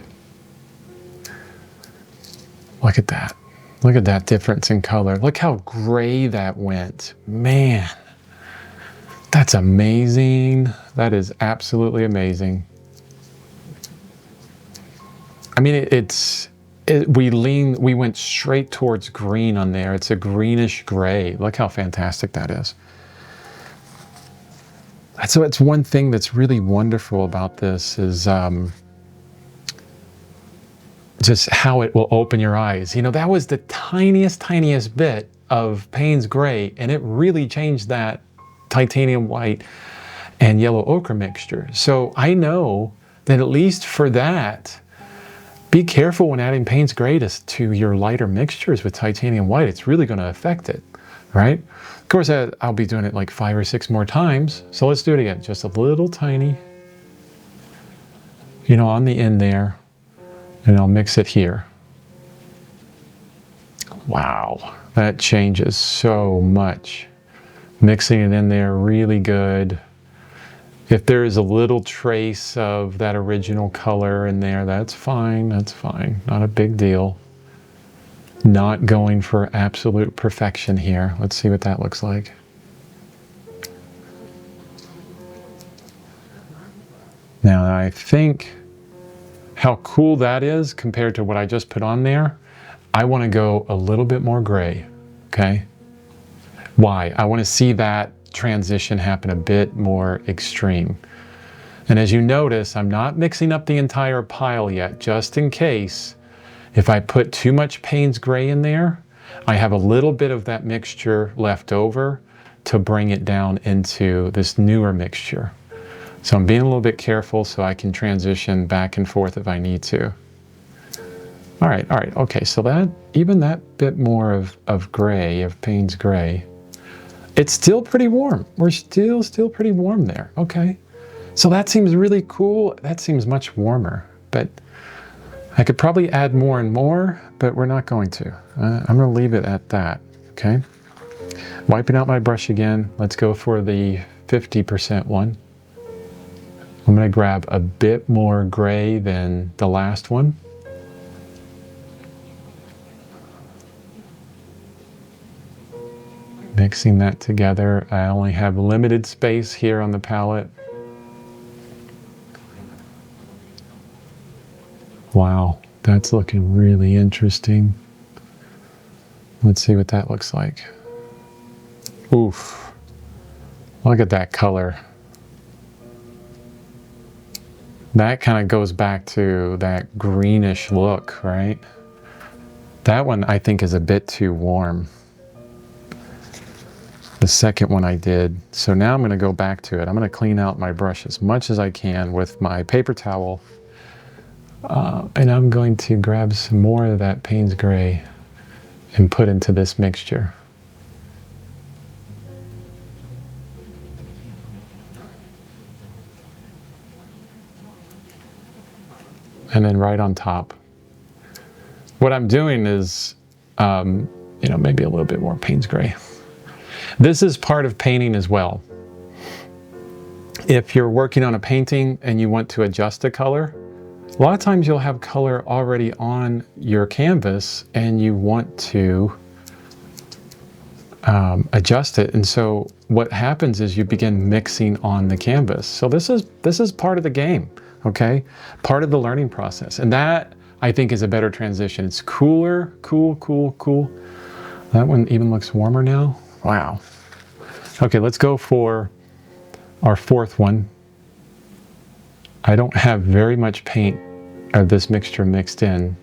Look at that. Look at that difference in color. Look how gray that went. Man, That's amazing. That is absolutely amazing. I mean, we went straight towards green on there. It's a greenish gray. Look how fantastic that is. So it's one thing that's really wonderful about this is just how it will open your eyes. You know, that was the tiniest bit of Payne's Gray, and it really changed that titanium white and yellow ochre mixture. So I know that at least for that, be careful when adding Payne's Gray to your lighter mixtures with titanium white. It's really going to affect it, right? Of course, I'll be doing it like 5 or 6 more times. So let's do it again. Just a little tiny, you know, on the end there. And I'll mix it here. Wow, that changes so much. Mixing it in there really good. If there is a little trace of that original color in there, that's fine, that's fine. Not a big deal. Not going for absolute perfection here. Let's see what that looks like. Now I think how cool that is compared to what I just put on there, I want to go a little bit more gray, okay? Why? I want to see that transition happen a bit more extreme. And as you notice, I'm not mixing up the entire pile yet, just in case if I put too much Payne's Gray in there, I have a little bit of that mixture left over to bring it down into this newer mixture. So I'm being a little bit careful so I can transition back and forth if I need to. All right, okay, so that, even that bit more of gray, of Payne's Gray, it's still pretty warm. We're still pretty warm there, okay. So that seems really cool. That seems much warmer, but I could probably add more and more, but we're not going to. I'm gonna leave it at that, okay. Wiping out my brush again. Let's go for the 50% one. I'm going to grab a bit more gray than the last one. Mixing that together. I only have limited space here on the palette. Wow, that's looking really interesting. Let's see what that looks like. Oof, look at that color. That kind of goes back to that greenish look, right? That one I think is a bit too warm. The second one I did. So now I'm going to go back to it. I'm going to clean out my brush as much as I can with my paper towel. And I'm going to grab some more of that Payne's Gray and put into this mixture. And then right on top. What I'm doing is, you know, maybe a little bit more Payne's Gray. This is part of painting as well. If you're working on a painting and you want to adjust a color, a lot of times you'll have color already on your canvas and you want to adjust it. And so what happens is you begin mixing on the canvas. So this is part of the game. Okay, part of the learning process. And that, I think, is a better transition. It's cooler, cool. That one even looks warmer now. Wow. Okay, let's go for our fourth one. I don't have very much paint of this mixture mixed in.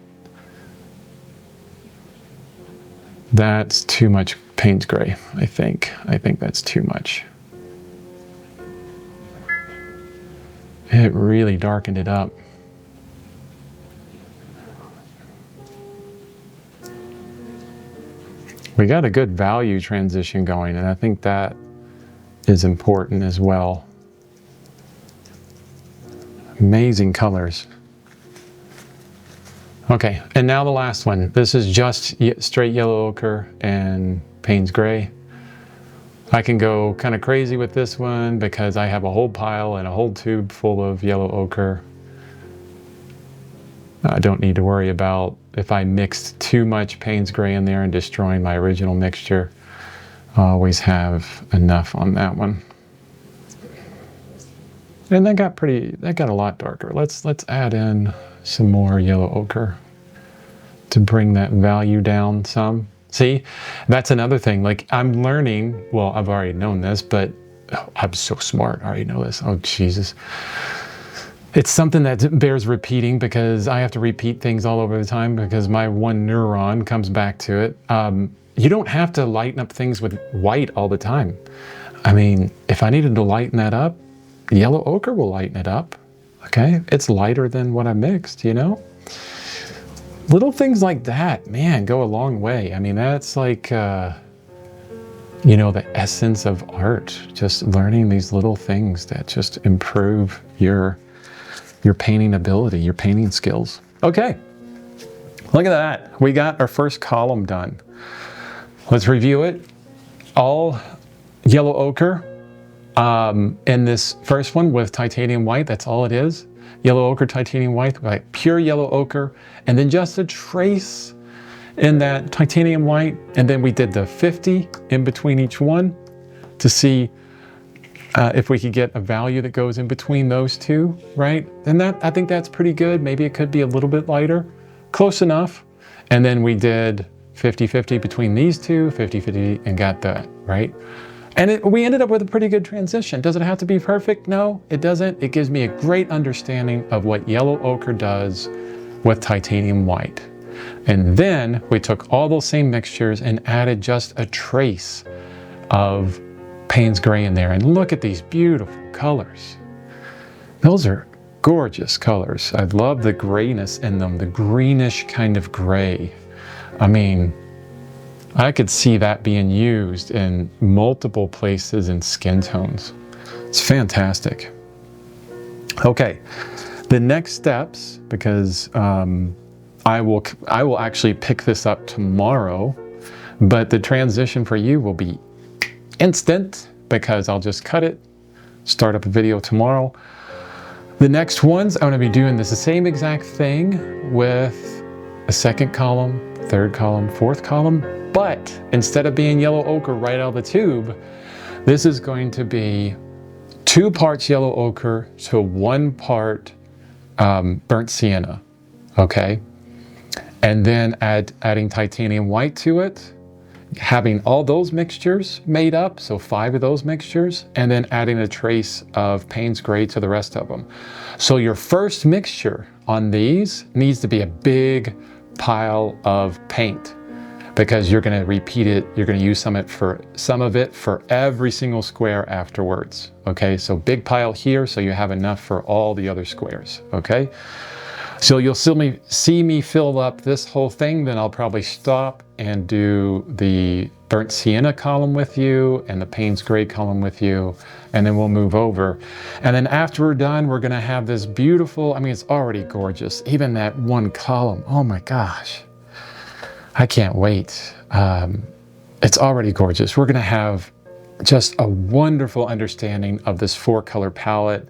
That's too much Payne's Gray, I think. I think that's too much. It really darkened it up. We got a good value transition going, and I think that is important as well. Amazing colors. Okay, and now the last one. This is just straight yellow ochre and Payne's Gray. I can go kind of crazy with this one because I have a whole pile and a whole tube full of yellow ochre. I don't need to worry about if I mixed too much Payne's Gray in there and destroying my original mixture. I always have enough on that one. And that got a lot darker. Let's add in some more yellow ochre to bring that value down some. See, that's another thing. Like, I'm learning, well, I've already known this, but oh, I'm so smart. I already know this. Oh, Jesus. It's something that bears repeating because I have to repeat things all over the time because my one neuron comes back to it. You don't have to lighten up things with white all the time. I mean, if I needed to lighten that up, yellow ochre will lighten it up. Okay? It's lighter than what I mixed, you know? Little things like that, man, go a long way. I mean, that's like, you know, the essence of art. Just learning these little things that just improve your painting ability, your painting skills. Okay, look at that. We got our first column done. Let's review it. All yellow ochre in this first one with titanium white. That's all it is. Yellow ochre, titanium white, like pure yellow ochre, and then just a trace in that titanium white. And then we did the 50 in between each one to see if we could get a value that goes in between those two, right? And I think that's pretty good. Maybe it could be a little bit lighter, close enough. And then we did 50-50 between these two, 50-50, and got that, right? And we ended up with a pretty good transition. Does it have to be perfect? No, it doesn't. It gives me a great understanding of what yellow ochre does with titanium white. And then we took all those same mixtures and added just a trace of Payne's gray in there. And look at these beautiful colors. Those are gorgeous colors. I love the grayness in them, the greenish kind of gray. I mean, I could see that being used in multiple places in skin tones. It's fantastic. Okay, the next steps, because I will actually pick this up tomorrow, but the transition for you will be instant because I'll just cut it, start up a video tomorrow. The next ones, I'm going to be doing the same exact thing with a second column, third column, fourth column, but instead of being yellow ochre right out of the tube, this is going to be 2 parts yellow ochre to 1 part burnt sienna, okay? And then adding titanium white to it, having all those mixtures made up, so 5 of those mixtures, and then adding a trace of Payne's gray to the rest of them. So your first mixture on these needs to be a big pile of paint because you're going to repeat it. You're going to use some of it for every single square afterwards. Okay, so big pile here so you have enough for all the other squares. Okay, so you'll see me fill up this whole thing, then I'll probably stop and do the burnt sienna column with you and the Payne's gray column with you, and then we'll move over. And then after we're done, we're gonna have this beautiful, I mean, it's already gorgeous. Even that one column, oh my gosh. I can't wait. It's already gorgeous. We're gonna have just a wonderful understanding of this 4-color palette,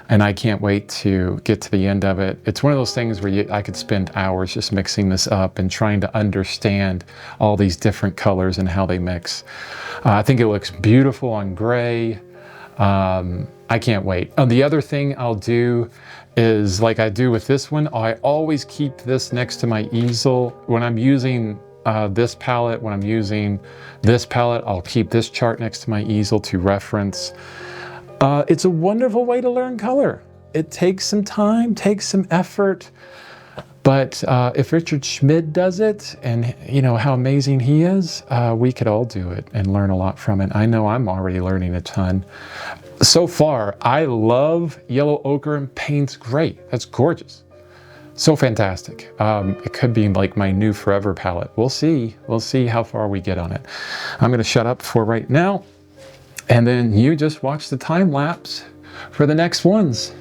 and I can't wait to get to the end of it. It's one of those things where I could spend hours just mixing this up and trying to understand all these different colors and how they mix. I think it looks beautiful on gray. I can't wait. The other thing I'll do is, like I do with this one, I always keep this next to my easel. When I'm using this palette, when I'm using this palette, I'll keep this chart next to my easel to reference. It's a wonderful way to learn color. It takes some time, takes some effort, but if Richard Schmid does it, and you know how amazing he is, we could all do it and learn a lot from it. I know I'm already learning a ton. So far, I love yellow ochre and Payne's gray. That's gorgeous. So fantastic. It could be like my new forever palette. We'll see. We'll see how far we get on it. I'm going to shut up for right now. And then you just watch the time lapse for the next ones.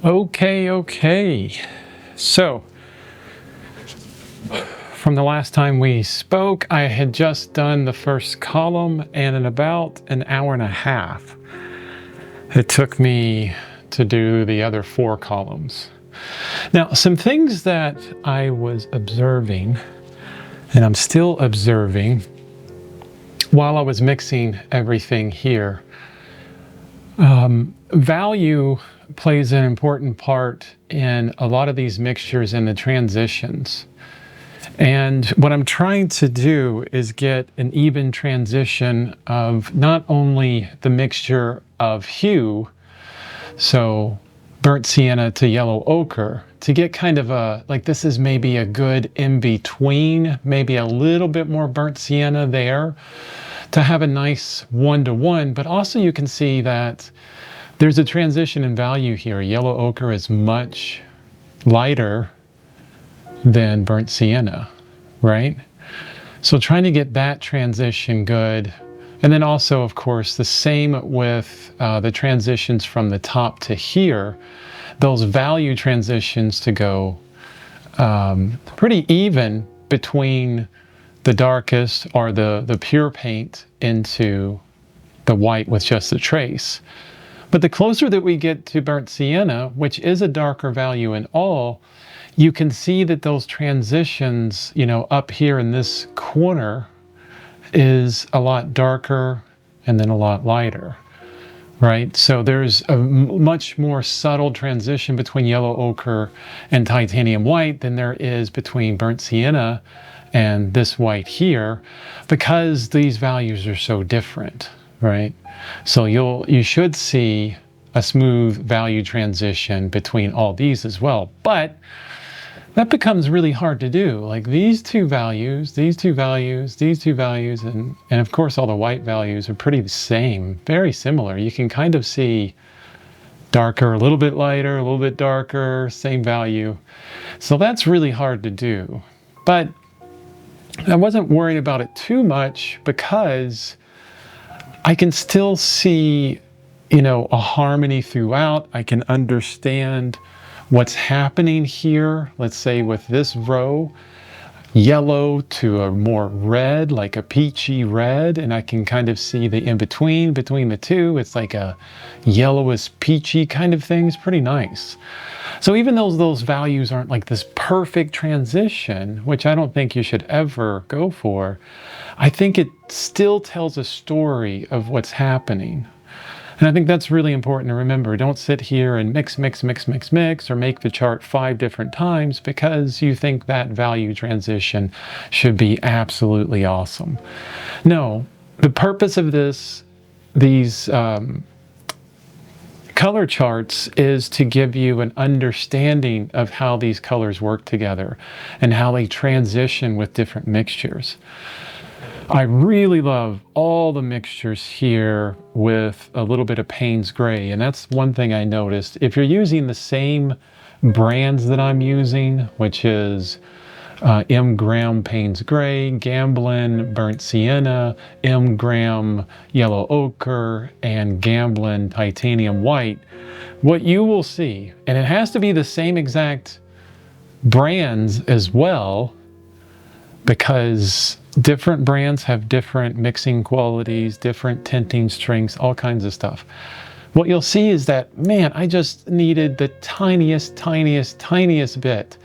Okay. So, from the last time we spoke, I had just done the first column, and in about an hour and a half, it took me to do the other 4 columns. Now, some things that I was observing, and I'm still observing, while I was mixing everything here, value plays an important part in a lot of these mixtures and the transitions. And what I'm trying to do is get an even transition of not only the mixture of hue, so burnt sienna to yellow ochre, to get kind of a, like this is maybe a good in-between, maybe a little bit more burnt sienna there, to have a nice one-to-one, but also you can see that there's a transition in value here. Yellow ochre is much lighter than burnt sienna, right? So trying to get that transition good. And then also, of course, the same with the transitions from the top to here, those value transitions to go pretty even between the darkest or the pure paint into the white with just a trace. But the closer that we get to burnt sienna, which is a darker value in all, you can see that those transitions, you know, up here in this corner is a lot darker and then a lot lighter, right? So there's a much more subtle transition between yellow ochre and titanium white than there is between burnt sienna and this white here, because these values are so different, right? So you should see a smooth value transition between all these as well, but that becomes really hard to do. Like these two values, these two values, these two values, and of course all the white values are pretty the same, very similar. You can kind of see darker, a little bit lighter, a little bit darker, same value. So that's really hard to do. But I wasn't worried about it too much because I can still see, you know, a harmony throughout. I can understand what's happening here. Let's say with this row, yellow to a more red, like a peachy red, and I can kind of see the in-between between the two. It's like a yellowish peachy kind of thing. It's pretty nice. So even though those values aren't like this perfect transition, which I don't think you should ever go for, I think it still tells a story of what's happening. And I think that's really important to remember. Don't sit here and mix, or make the chart 5 different times because you think that value transition should be absolutely awesome. No, the purpose of these color charts is to give you an understanding of how these colors work together and how they transition with different mixtures. I really love all the mixtures here with a little bit of Payne's Gray, and that's one thing I noticed. If you're using the same brands that I'm using, which is M. Graham Payne's Gray, Gamblin Burnt Sienna, M. Graham Yellow Ochre, and Gamblin Titanium White, what you will see, and it has to be the same exact brands as well, because different brands have different mixing qualities, different tinting strengths, all kinds of stuff. What you'll see is that, man, I just needed the tiniest bit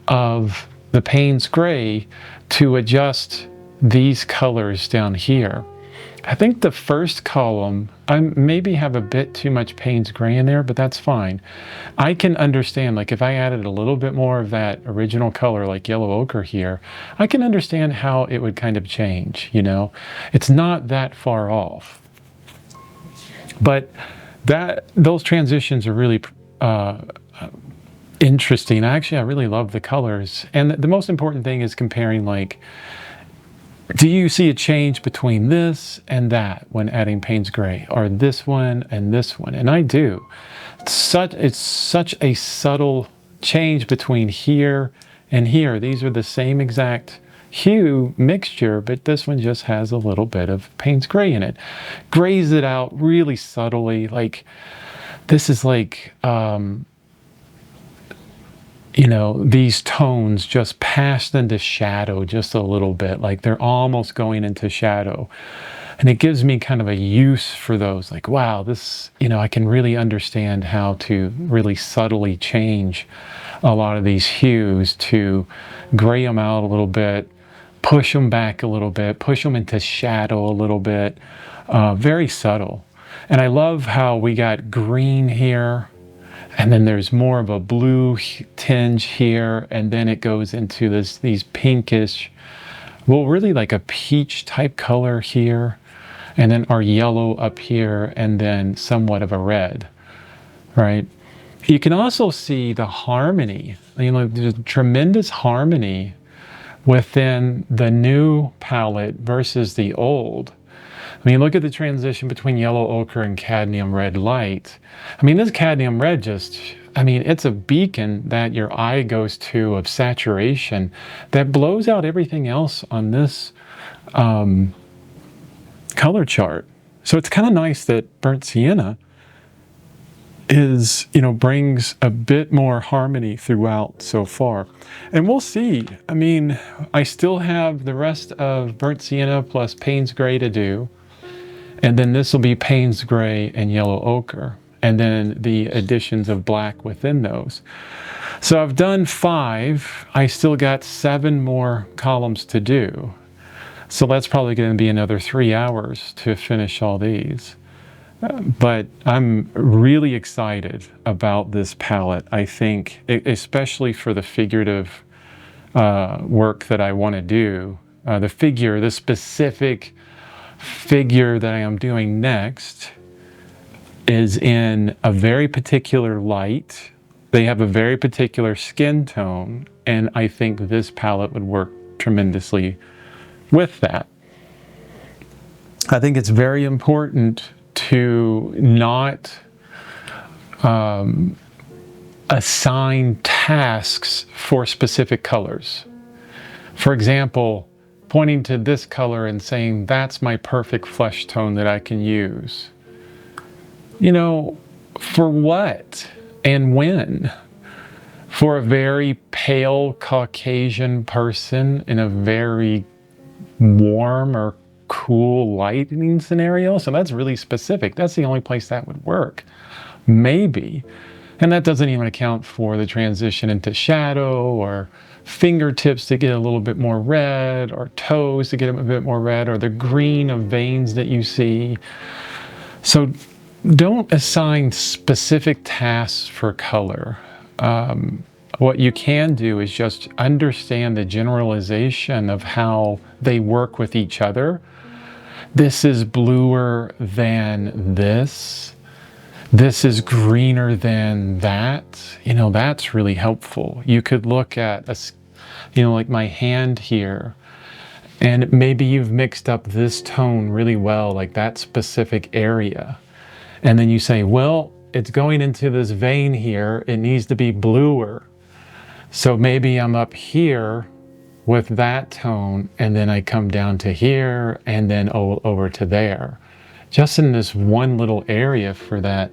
of the Payne's Gray to adjust these colors down here. I think the first column, I maybe have a bit too much Payne's Gray in there, but that's fine. I can understand, like if I added a little bit more of that original color, like yellow ochre here, I can understand how it would kind of change, you know? It's not that far off. But those transitions are really interesting. Actually, I really love the colors. And the most important thing is comparing, like, do you see a change between this and that when adding Payne's Gray, or this one and this one? And I do. It's such a subtle change between here and here. These are the same exact hue mixture, but this one just has a little bit of Payne's Gray in it. Grays it out really subtly. Like, this is like, you know, these tones just passed into shadow just a little bit, like they're almost going into shadow. And it gives me kind of a use for those, like, wow, this, you know, I can really understand how to really subtly change a lot of these hues to gray them out a little bit, push them back a little bit, push them into shadow a little bit, very subtle. And I love how we got green here, and then there's more of a blue tinge here, and then it goes into these pinkish, well, really like a peach type color here, and then our yellow up here, and then somewhat of a red, right? You can also see the harmony, you know, there's tremendous harmony within the new palette versus the old. I mean, look at the transition between yellow ochre and cadmium red light. I mean, this cadmium red just, I mean, it's a beacon that your eye goes to of saturation that blows out everything else on this color chart. So it's kind of nice that Burnt Sienna is, you know, brings a bit more harmony throughout so far. And we'll see. I mean, I still have the rest of Burnt Sienna plus Payne's Gray to do. And then this will be Payne's Gray and yellow ochre, and then the additions of black within those. So I've done 5. I still got 7 more columns to do. So that's probably going to be another 3 hours to finish all these. But I'm really excited about this palette. I think, especially for the figurative work that I want to do, the specific figure that I am doing next is in a very particular light. They have a very particular skin tone, and I think this palette would work tremendously with that. I think it's very important to not assign tasks for specific colors. For example, pointing to this color and saying, that's my perfect flesh tone that I can use. You know, for what and when? For a very pale Caucasian person in a very warm or cool lighting scenario? So that's really specific. That's the only place that would work. Maybe. And that doesn't even account for the transition into shadow, or fingertips to get a little bit more red, or toes to get a bit more red, or the green of veins that you see. So don't assign specific tasks for color. What you can do is just understand the generalization of how they work with each other. This is bluer than this. This is greener than that. You know, that's really helpful. You could look at, like my hand here, and maybe you've mixed up this tone really well, like that specific area. And then you say, well, it's going into this vein here. It needs to be bluer. So maybe I'm up here with that tone, and then I come down to here, and then over to there. Just in this one little area for that,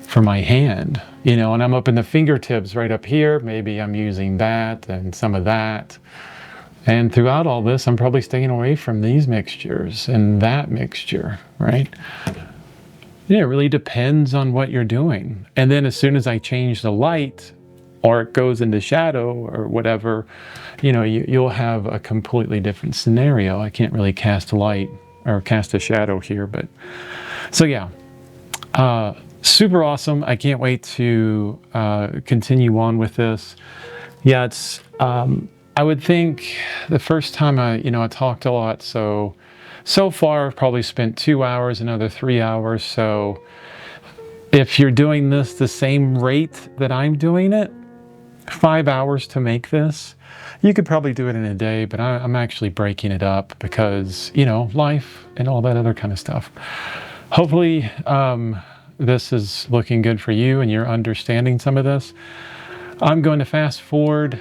for my hand, and I'm up in the fingertips right up here. Maybe I'm using that and some of that. And throughout all this, I'm probably staying away from these mixtures and that mixture, right? Yeah, it really depends on what you're doing. And then as soon as I change the light, or it goes into shadow or whatever, you'll have a completely different scenario. I can't really cast a light or cast a shadow here, but so yeah, super awesome. I can't wait to continue on with this. Yeah, it's I would think the first time I talked a lot, so far I've probably spent 2 hours, another 3 hours. So if you're doing this the same rate that I'm doing it, 5 hours to make this, you could probably do it in a day, but I'm actually breaking it up because, life and all that other kind of stuff. Hopefully, this is looking good for you and you're understanding some of this. I'm going to fast forward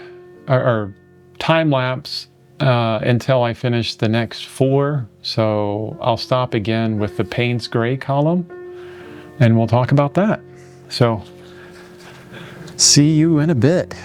or time lapse until I finish the next 4. So I'll stop again with the Payne's Gray column and we'll talk about that. So see you in a bit.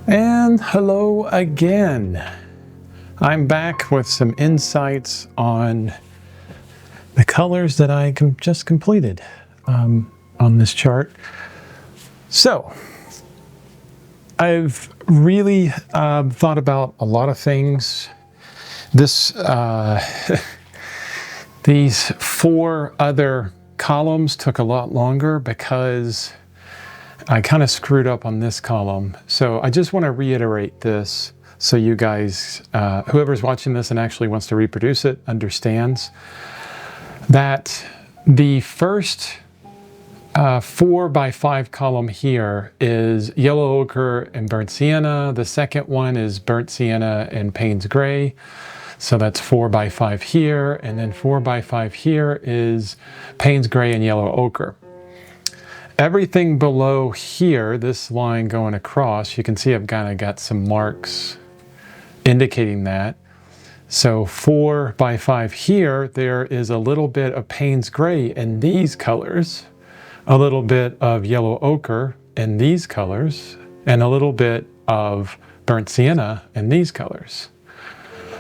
And hello again. I'm back with some insights on the colors that I just completed on this chart. So I've really thought about a lot of things. This these 4 other columns took a lot longer because I kind of screwed up on this column. So I just want to reiterate this so you guys, whoever's watching this and actually wants to reproduce it, understands that the first 4x5 column here is yellow ochre and burnt sienna. The second one is burnt sienna and Payne's gray. So that's 4x5 here, and then 4x5 here is Payne's gray and yellow ochre. Everything below here, this line going across, you can see I've kind of got some marks indicating that. So 4x5 here, there is a little bit of Payne's gray in these colors, a little bit of yellow ochre in these colors, and a little bit of burnt sienna in these colors.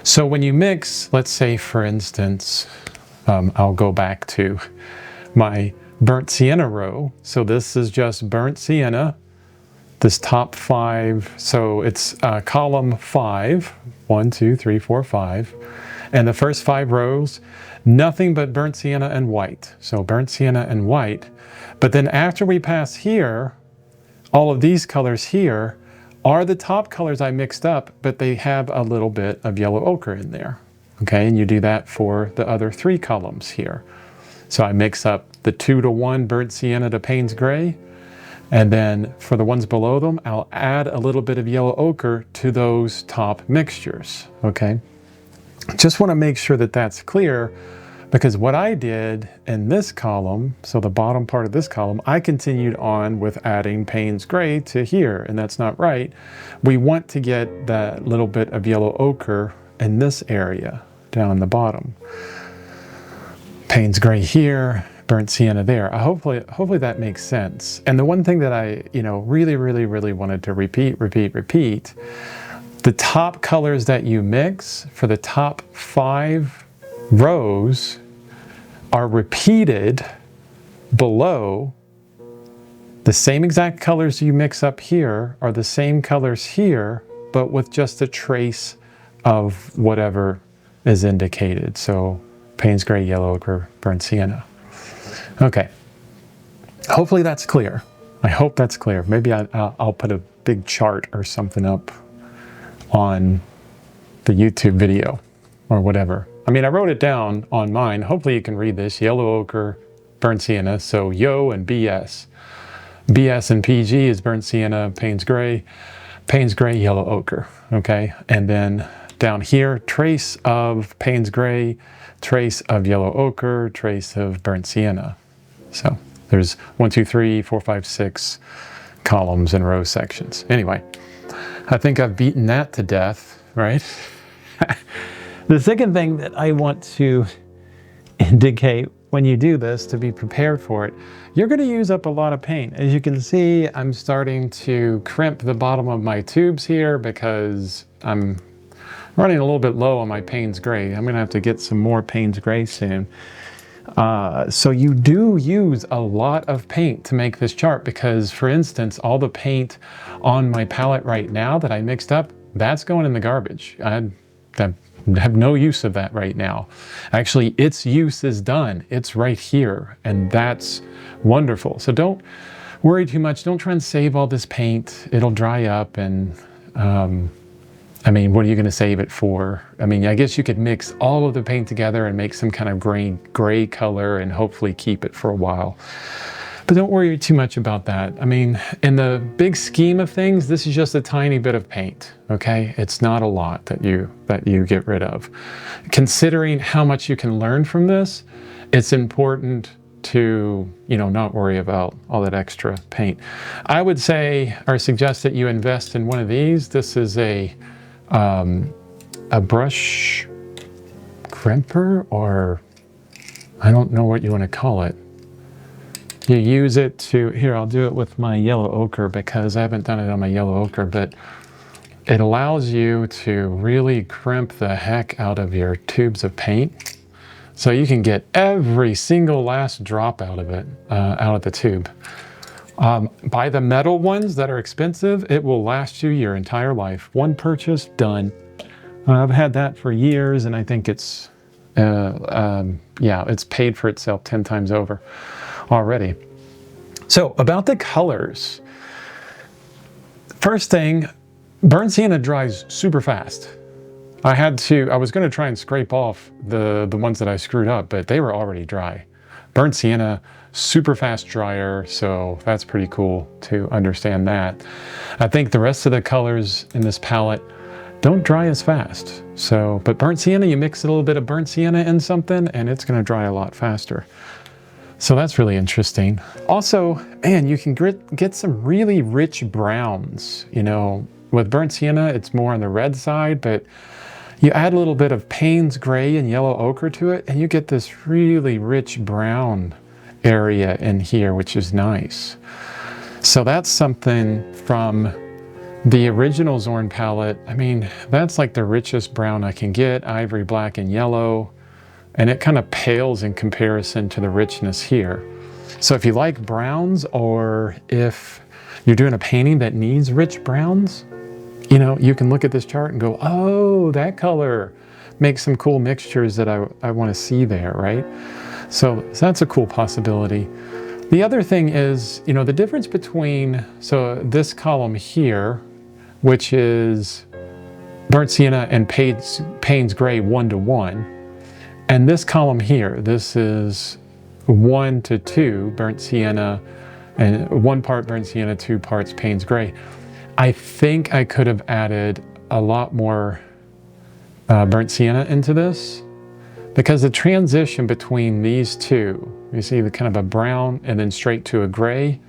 So when you mix, let's say for instance, I'll go back to my burnt sienna row. So this is just burnt sienna, this top 5. So it's column 5, 1, 2, 3, 4, 5. And the first 5 rows, nothing but burnt sienna and white. So burnt sienna and white. But then after we pass here, all of these colors here are the top colors I mixed up, but they have a little bit of yellow ochre in there. Okay, and you do that for the other 3 columns here. So I mix up the 2-to-1 burnt sienna to Payne's gray, and then for the ones below them, I'll add a little bit of yellow ochre to those top mixtures, okay? Just want to make sure that that's clear, because what I did in this column, so the bottom part of this column, I continued on with adding Payne's gray to here, and that's not right. We want to get that little bit of yellow ochre in this area down the bottom. Payne's gray here, burnt sienna there. Hopefully that makes sense. And the one thing that I, really wanted to repeat, the top colors that you mix for the top 5 rows are repeated below. The same exact colors you mix up here are the same colors here, but with just a trace of whatever is indicated. So Payne's gray, yellow ochre, burnt sienna. Okay, hopefully that's clear. I hope that's clear. Maybe I'll put a big chart or something up on the YouTube video or whatever. I mean, I wrote it down on mine. Hopefully you can read this. Yellow ochre, burnt sienna. So yo and BS. BS and PG is burnt sienna, Payne's gray, yellow ochre. Okay, and then down here, trace of Payne's gray, trace of yellow ochre, trace of burnt sienna. So there's 1, 2, 3, 4, 5, 6 columns and row sections. Anyway, I think I've beaten that to death, right? The second thing that I want to indicate when you do this, to be prepared for it, you're going to use up a lot of paint. As you can see, I'm starting to crimp the bottom of my tubes here because I'm running a little bit low on my Payne's Gray. I'm gonna have to get some more Payne's Gray soon. So you do use a lot of paint to make this chart because, for instance, all the paint on my palette right now that I mixed up, that's going in the garbage. I have no use of that right now. Actually, its use is done. It's right here, and that's wonderful. So don't worry too much. Don't try and save all this paint. It'll dry up, and I mean, what are you going to save it for? I mean, I guess you could mix all of the paint together and make some kind of gray color and hopefully keep it for a while. But don't worry too much about that. I mean, in the big scheme of things, this is just a tiny bit of paint, okay? It's not a lot that you get rid of. Considering how much you can learn from this, it's important to, you know, not worry about all that extra paint. I would say or suggest that you invest in one of these. This is a brush crimper, or I don't know what you want to call it. You use it to, here, I'll do it with my yellow ochre because I haven't done it on my yellow ochre, but it allows you to really crimp the heck out of your tubes of paint. So you can get every single last drop out of it, out of the tube. Buy the metal ones that are expensive. It will last you your entire life. One purchase, done. I've had that for years, and I think it's, yeah, it's paid for itself 10 times over already. So about the colors. First thing, burnt sienna dries super fast. I was going to try and scrape off the ones that I screwed up, but they were already dry. Burnt sienna, super fast dryer, so that's pretty cool to understand that. I think the rest of the colors in this palette don't dry as fast. So, but burnt sienna, you mix a little bit of burnt sienna in something and it's going to dry a lot faster. So that's really interesting. Also, man, you can get some really rich browns. You know, with burnt sienna, it's more on the red side, but you add a little bit of Payne's Gray and yellow ochre to it, and you get this really rich brown area in here, which is nice. So that's something from the original Zorn palette. I mean, that's like the richest brown I can get, ivory, black, and yellow, and it kind of pales in comparison to the richness here. So if you like browns, or if you're doing a painting that needs rich browns, you know, you can look at this chart and go, oh, that color makes some cool mixtures that I want to see there, right? So that's a cool possibility. The other thing is, you know, the difference between, so this column here, which is burnt sienna and Payne's Gray 1:1, and this column here, this is 1:2 burnt sienna, and 1 part burnt sienna, 2 parts Payne's Gray. I think I could have added a lot more burnt sienna into this, because the transition between these two, you see the kind of a brown and then straight to a gray,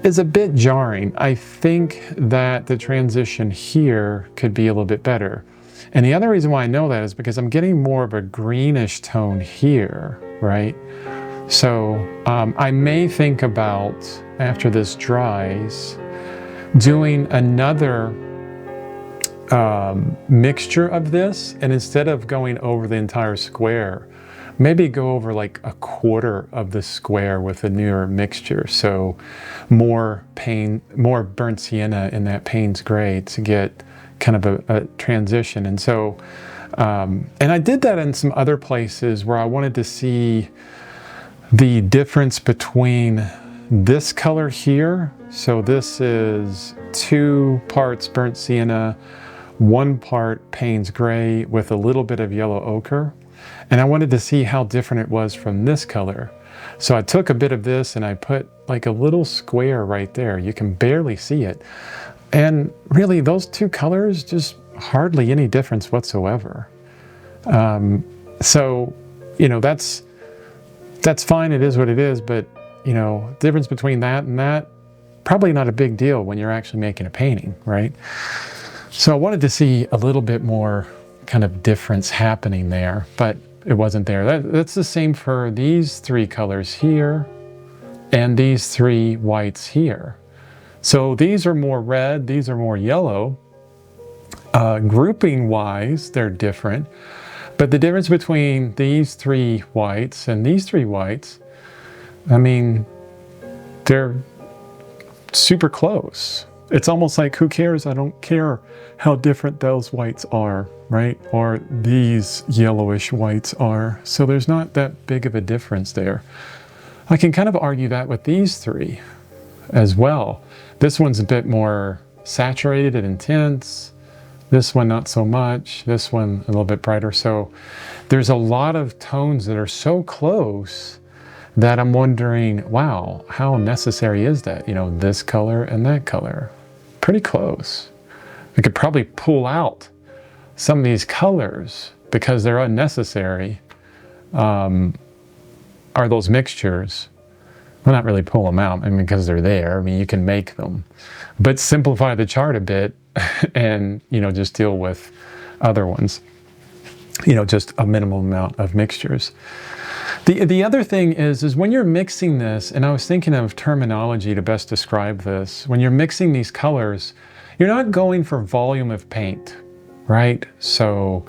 is a bit jarring. I think that the transition here could be a little bit better. And the other reason why I know that is because I'm getting more of a greenish tone here, right? So I may think about, after this dries, doing another mixture of this, and instead of going over the entire square, maybe go over like 1/4 of the square with a newer mixture. So more burnt sienna in that Payne's Gray to get kind of a transition. And so, and I did that in some other places where I wanted to see the difference between this color here. So this is 2 parts burnt sienna, 1 part Payne's Gray with a little bit of yellow ochre. And I wanted to see how different it was from this color. So I took a bit of this and I put like a little square right there. You can barely see it. And really those 2 colors, just hardly any difference whatsoever. So, you know, that's fine. It is what it is. But, you know, the difference between that and that, probably not a big deal when you're actually making a painting, right? So I wanted to see a little bit more kind of difference happening there, but it wasn't there. That's the same for these 3 colors here and these 3 whites here. So these are more red, these are more yellow. Grouping wise, they're different, but the difference between these three whites and these three whites, I mean, they're super close. It's almost like, who cares? I don't care how different those whites are, right? Or these yellowish whites are. So there's not that big of a difference there. I can kind of argue that with these three as well. This one's a bit more saturated and intense. This one not so much. This one a little bit brighter. So there's a lot of tones that are so close that I'm wondering, wow, how necessary is that? You know, this color and that color, pretty close. I could probably pull out some of these colors because they're unnecessary. Are those mixtures? Well, not really pull them out, I mean, because they're there. I mean, you can make them, but simplify the chart a bit and, you know, just deal with other ones, you know, just a minimal amount of mixtures. The other thing is when you're mixing this, and I was thinking of terminology to best describe this, when you're mixing these colors, you're not going for volume of paint, right? So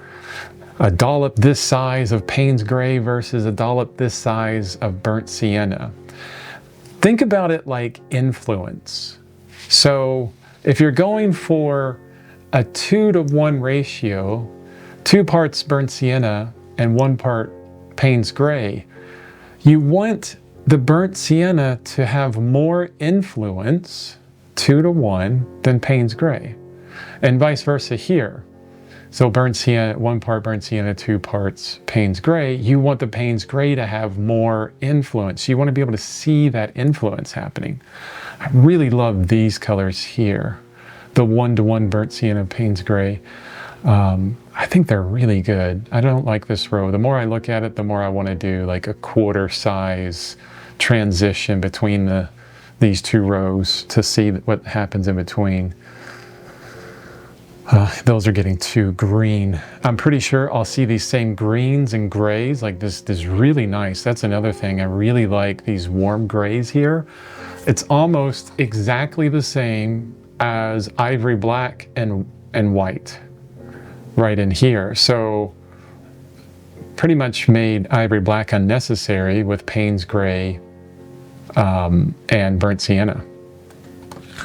a dollop this size of Payne's Gray versus a dollop this size of burnt sienna. Think about it like influence. So if you're going for a 2-to-1 ratio, 2 parts burnt sienna and 1 part Payne's Gray, you want the burnt sienna to have more influence, 2-to-1, than Payne's Gray, and vice versa here. So burnt sienna, 1 part burnt sienna, 2 parts Payne's Gray, you want the Payne's Gray to have more influence. You want to be able to see that influence happening. I really love these colors here. The 1-to-1 burnt sienna Payne's Gray. I think they're really good. I don't like this row. The more I look at it, the more I want to do like a quarter size transition between these two rows to see what happens in between. Those are getting too green. I'm pretty sure I'll see these same greens and grays, like this really nice. That's another thing. I really like these warm grays here. It's almost exactly the same as ivory black and white right in here. So pretty much made ivory black unnecessary with Payne's Gray and burnt sienna.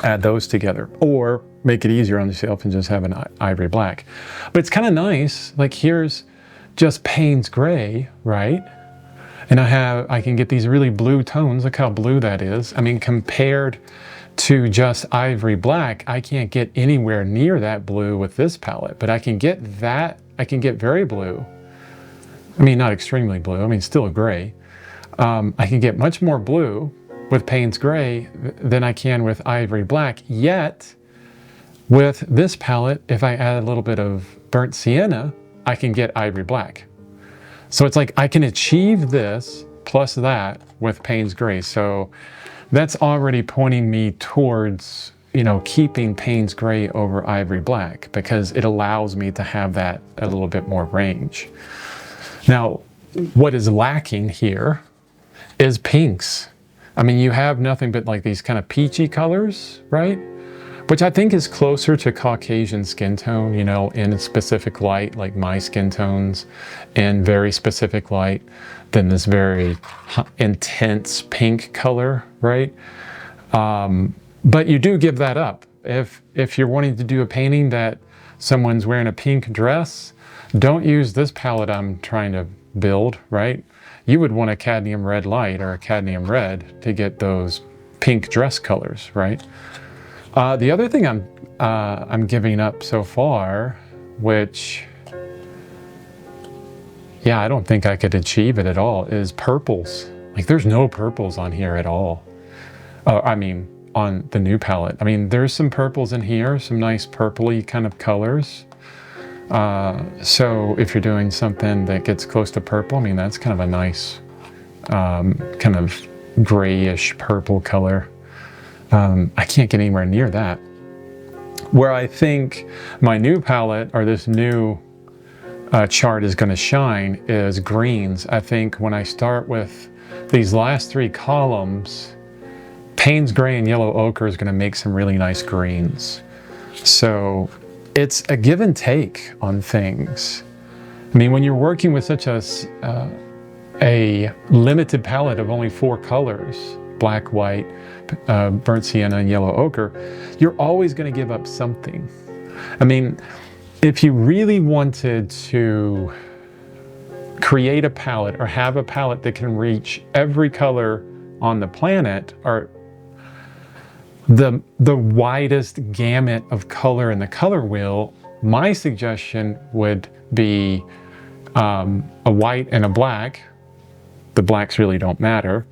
Add those together, or make it easier on yourself and just have an ivory black. But it's kind of nice, like here's just Payne's Gray, right? And I can get these really blue tones. Look how blue that is. I mean, compared to just ivory black, I can't get anywhere near that blue with this palette, but I can get that, I can get very blue. I mean, not extremely blue, I mean, still a gray. I can get much more blue with Payne's Gray than I can with ivory black, yet with this palette, if I add a little bit of burnt sienna, I can get ivory black. So it's like I can achieve this plus that with Payne's Gray. So that's already pointing me towards, you know, keeping Payne's Gray over ivory black because it allows me to have that a little bit more range. Now, what is lacking here is pinks. I mean, you have nothing but like these kind of peachy colors, right? Which I think is closer to Caucasian skin tone, you know, in a specific light, like my skin tones, in very specific light, than this very intense pink color, right? But you do give that up. If you're wanting to do a painting that someone's wearing a pink dress, don't use this palette I'm trying to build, right? You would want a cadmium red light or a cadmium red to get those pink dress colors, right? The other thing I'm giving up so far, which, yeah, I don't think I could achieve it at all, is purples. Like there's no purples on here at all. I mean, on the new palette. I mean, there's some purples in here, some nice purpley kind of colors. So if you're doing something that gets close to purple, I mean, that's kind of a nice kind of grayish purple color. I can't get anywhere near that. Where I think my new palette, or this new chart is going to shine, is greens. I think when I start with these last 3 columns, Payne's Gray and Yellow Ochre is going to make some really nice greens. So it's a give and take on things. I mean, when you're working with such a limited palette of only 4 colors, black, white, burnt sienna, and yellow ochre, you're always going to give up something. I mean, if you really wanted to create a palette or have a palette that can reach every color on the planet, or the widest gamut of color in the color wheel, my suggestion would be a white and a black. The blacks really don't matter.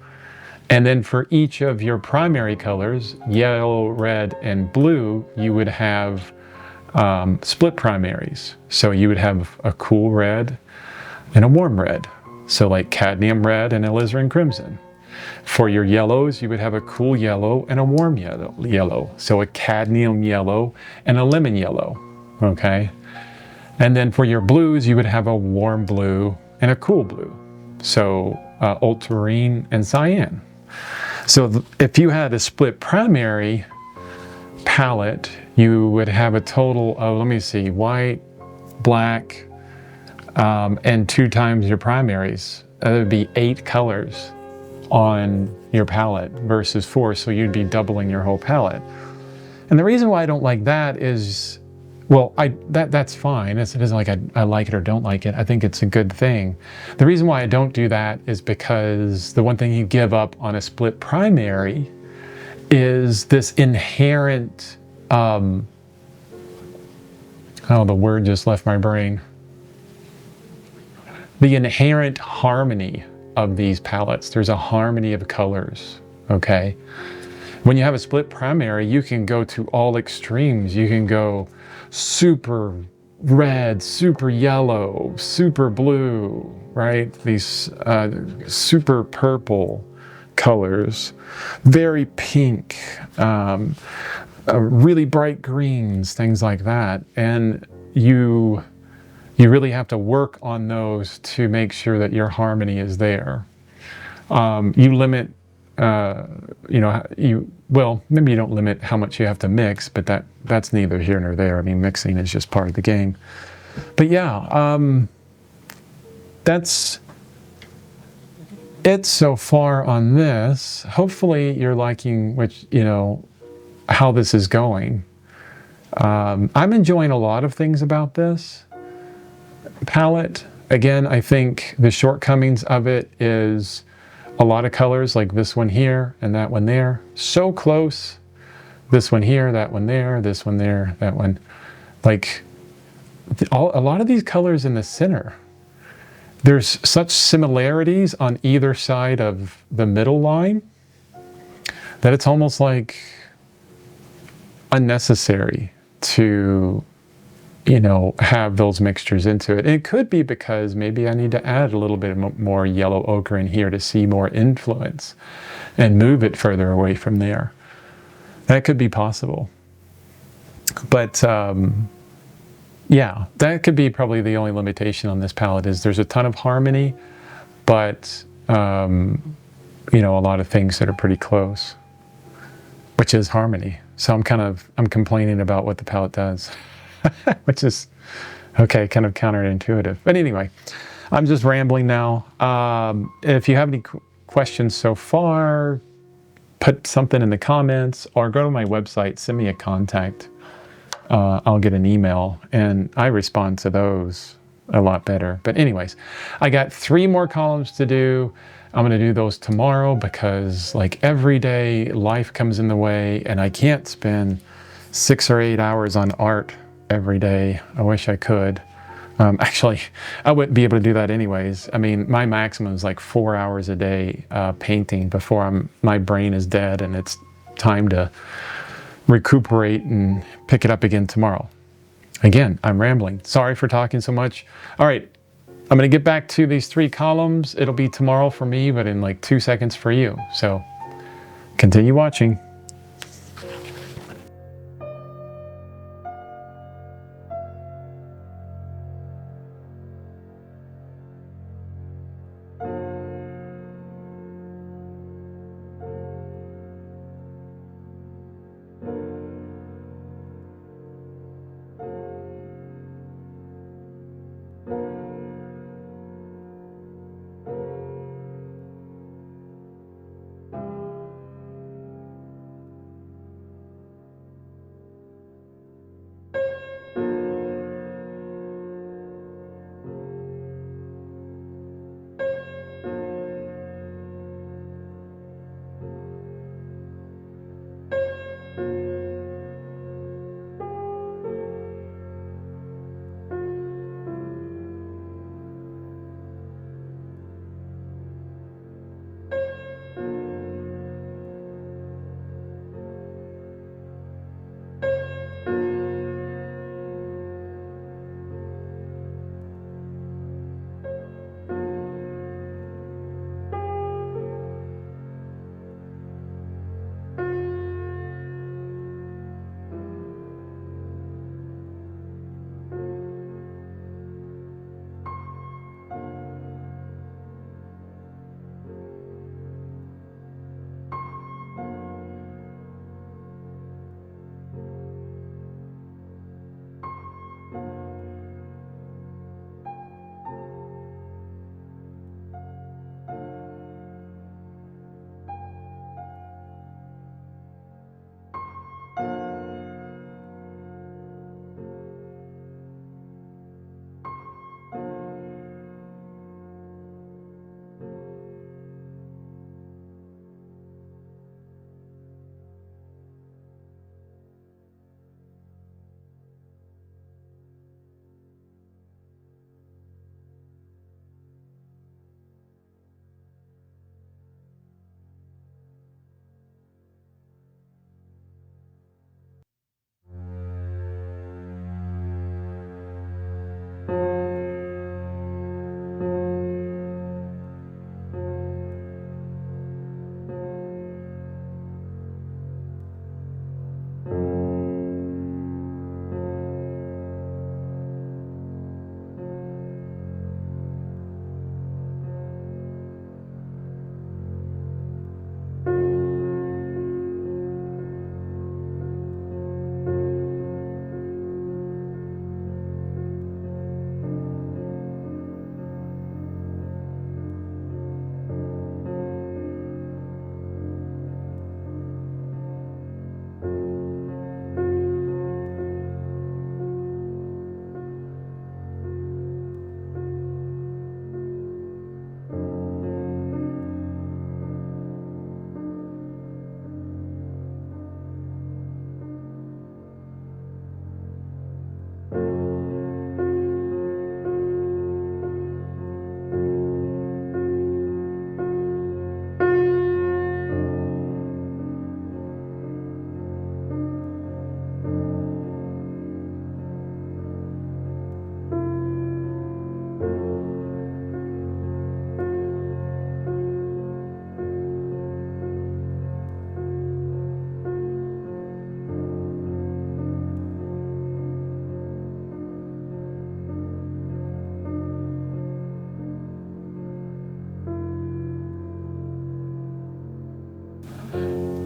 And then for each of your primary colors, yellow, red, and blue, you would have split primaries. So you would have a cool red and a warm red. So like cadmium red and alizarin crimson. For your yellows, you would have a cool yellow and a warm yellow. So a cadmium yellow and a lemon yellow, okay? And then for your blues, you would have a warm blue and a cool blue. So ultramarine and cyan. So if you had a split primary palette, you would have a total of, let me see, white, black, and 2 times your primaries. That would be 8 colors on your palette versus 4, so you'd be doubling your whole palette. And the reason why I don't like that is, well, that's fine. It isn't like I like it or don't like it. I think it's a good thing. The reason why I don't do that is because the one thing you give up on a split primary is this inherent, oh, the word just left my brain. The inherent harmony of these palettes. There's a harmony of colors, okay? When you have a split primary, you can go to all extremes. You can go super red, super yellow, super blue, right? These super purple colors, very pink, really bright greens, things like that. And you really have to work on those to make sure that your harmony is there. You limit, well, maybe you don't limit how much you have to mix, but that's neither here nor there. I mean, mixing is just part of the game. But yeah, that's it so far on this. Hopefully you're liking how this is going. I'm enjoying a lot of things about this palette. Again, I think the shortcomings of it is a lot of colors, like this one here and that one there, so close. This one here, that one there, this one there, that one. Like a lot of these colors in the center, there's such similarities on either side of the middle line that it's almost like unnecessary to have those mixtures into it. And it could be because maybe I need to add a little bit more yellow ochre in here to see more influence and move it further away from there. That could be possible. But yeah, that could be probably the only limitation on this palette, is there's a ton of harmony, but a lot of things that are pretty close, which is harmony. So I'm complaining about what the palette does. Which is, okay, kind of counterintuitive. But anyway, I'm just rambling now. If you have any questions so far, put something in the comments or go to my website, send me a contact. I'll get an email and I respond to those a lot better. But anyways, I got 3 more columns to do. I'm going to do those tomorrow because like every day life comes in the way and I can't spend 6 or 8 hours on art every day. I wish I could. Actually, I wouldn't be able to do that anyways. I mean, my maximum is like 4 hours a day painting before my brain is dead and it's time to recuperate and pick it up again tomorrow. Again, I'm rambling. Sorry for talking so much. All right, I'm going to get back to these 3 columns. It'll be tomorrow for me, but in like 2 seconds for you. So continue watching.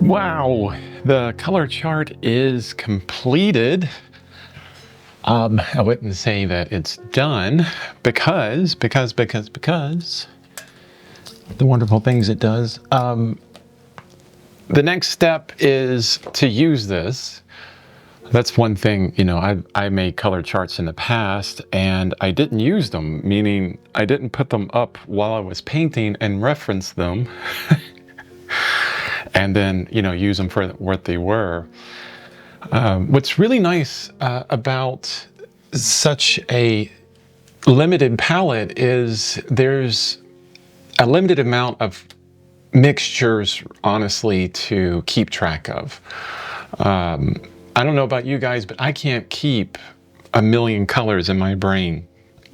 Wow, the color chart is completed. I wouldn't say that it's done because the wonderful things it does. The next step is to use this. That's one thing, you know, I made color charts in the past and I didn't use them, meaning I didn't put them up while I was painting and reference them and then, you know, use them for what they were. What's really nice about such a limited palette is there's a limited amount of mixtures, honestly, to keep track of. I don't know about you guys, but I can't keep a million colors in my brain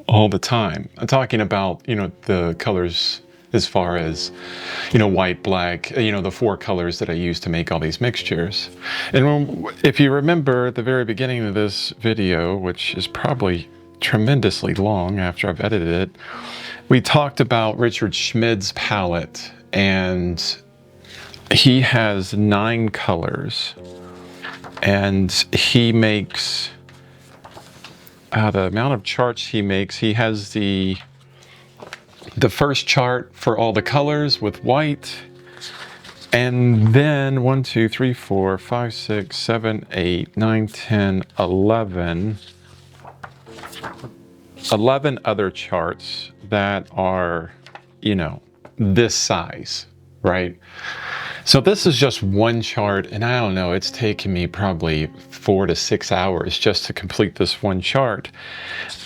all the time. I'm talking about, you know, the colors as far as, you know, white, black, you know, the 4 colors that I use to make all these mixtures. And if you remember at the very beginning of this video, which is probably tremendously long after I've edited it, we talked about Richard Schmid's palette, and he has 9 colors, and he makes the amount of charts he makes. He has the first chart for all the colors with white, and then 1, 2, 3, 4, 5, 6, 7, 8, 9, 10, 11 other charts that are, you know, this size, right? So this is just one chart, and I don't know, it's taken me probably 4 to 6 hours just to complete this one chart.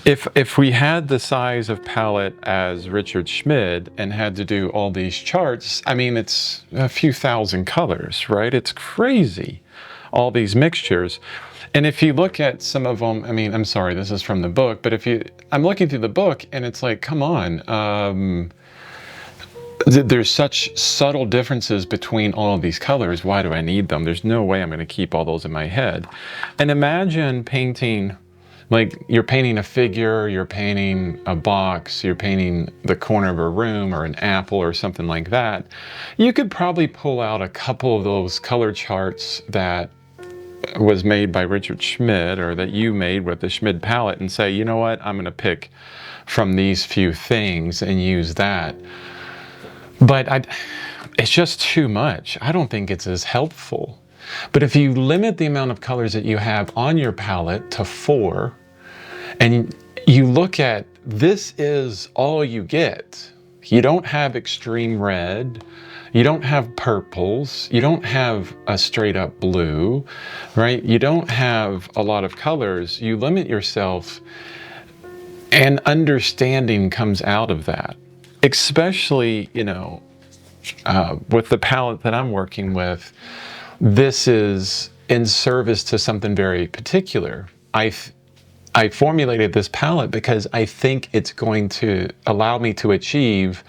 If we had the size of palette as Richard Schmid and had to do all these charts, I mean, it's a few thousand colors, right? It's crazy, all these mixtures. And if you look at some of them, I mean, I'm sorry, this is from the book, but I'm looking through the book and it's like, come on, there's such subtle differences between all of these colors. Why do I need them? There's no way I'm going to keep all those in my head. And imagine painting, like you're painting a figure, you're painting a box, you're painting the corner of a room or an apple or something like that. You could probably pull out a couple of those color charts that was made by Richard Schmid, or that you made with the Schmid palette, and say, you know what, I'm going to pick from these few things and use that. But it's just too much. I don't think it's as helpful. But if you limit the amount of colors that you have on your palette to 4, and you look at, this is all you get. You don't have extreme red, you don't have purples, you don't have a straight up blue, right? You don't have a lot of colors. You limit yourself, and understanding comes out of that. Especially, you know, with the palette that I'm working with, this is in service to something very particular. I formulated this palette because I think it's going to allow me to achieve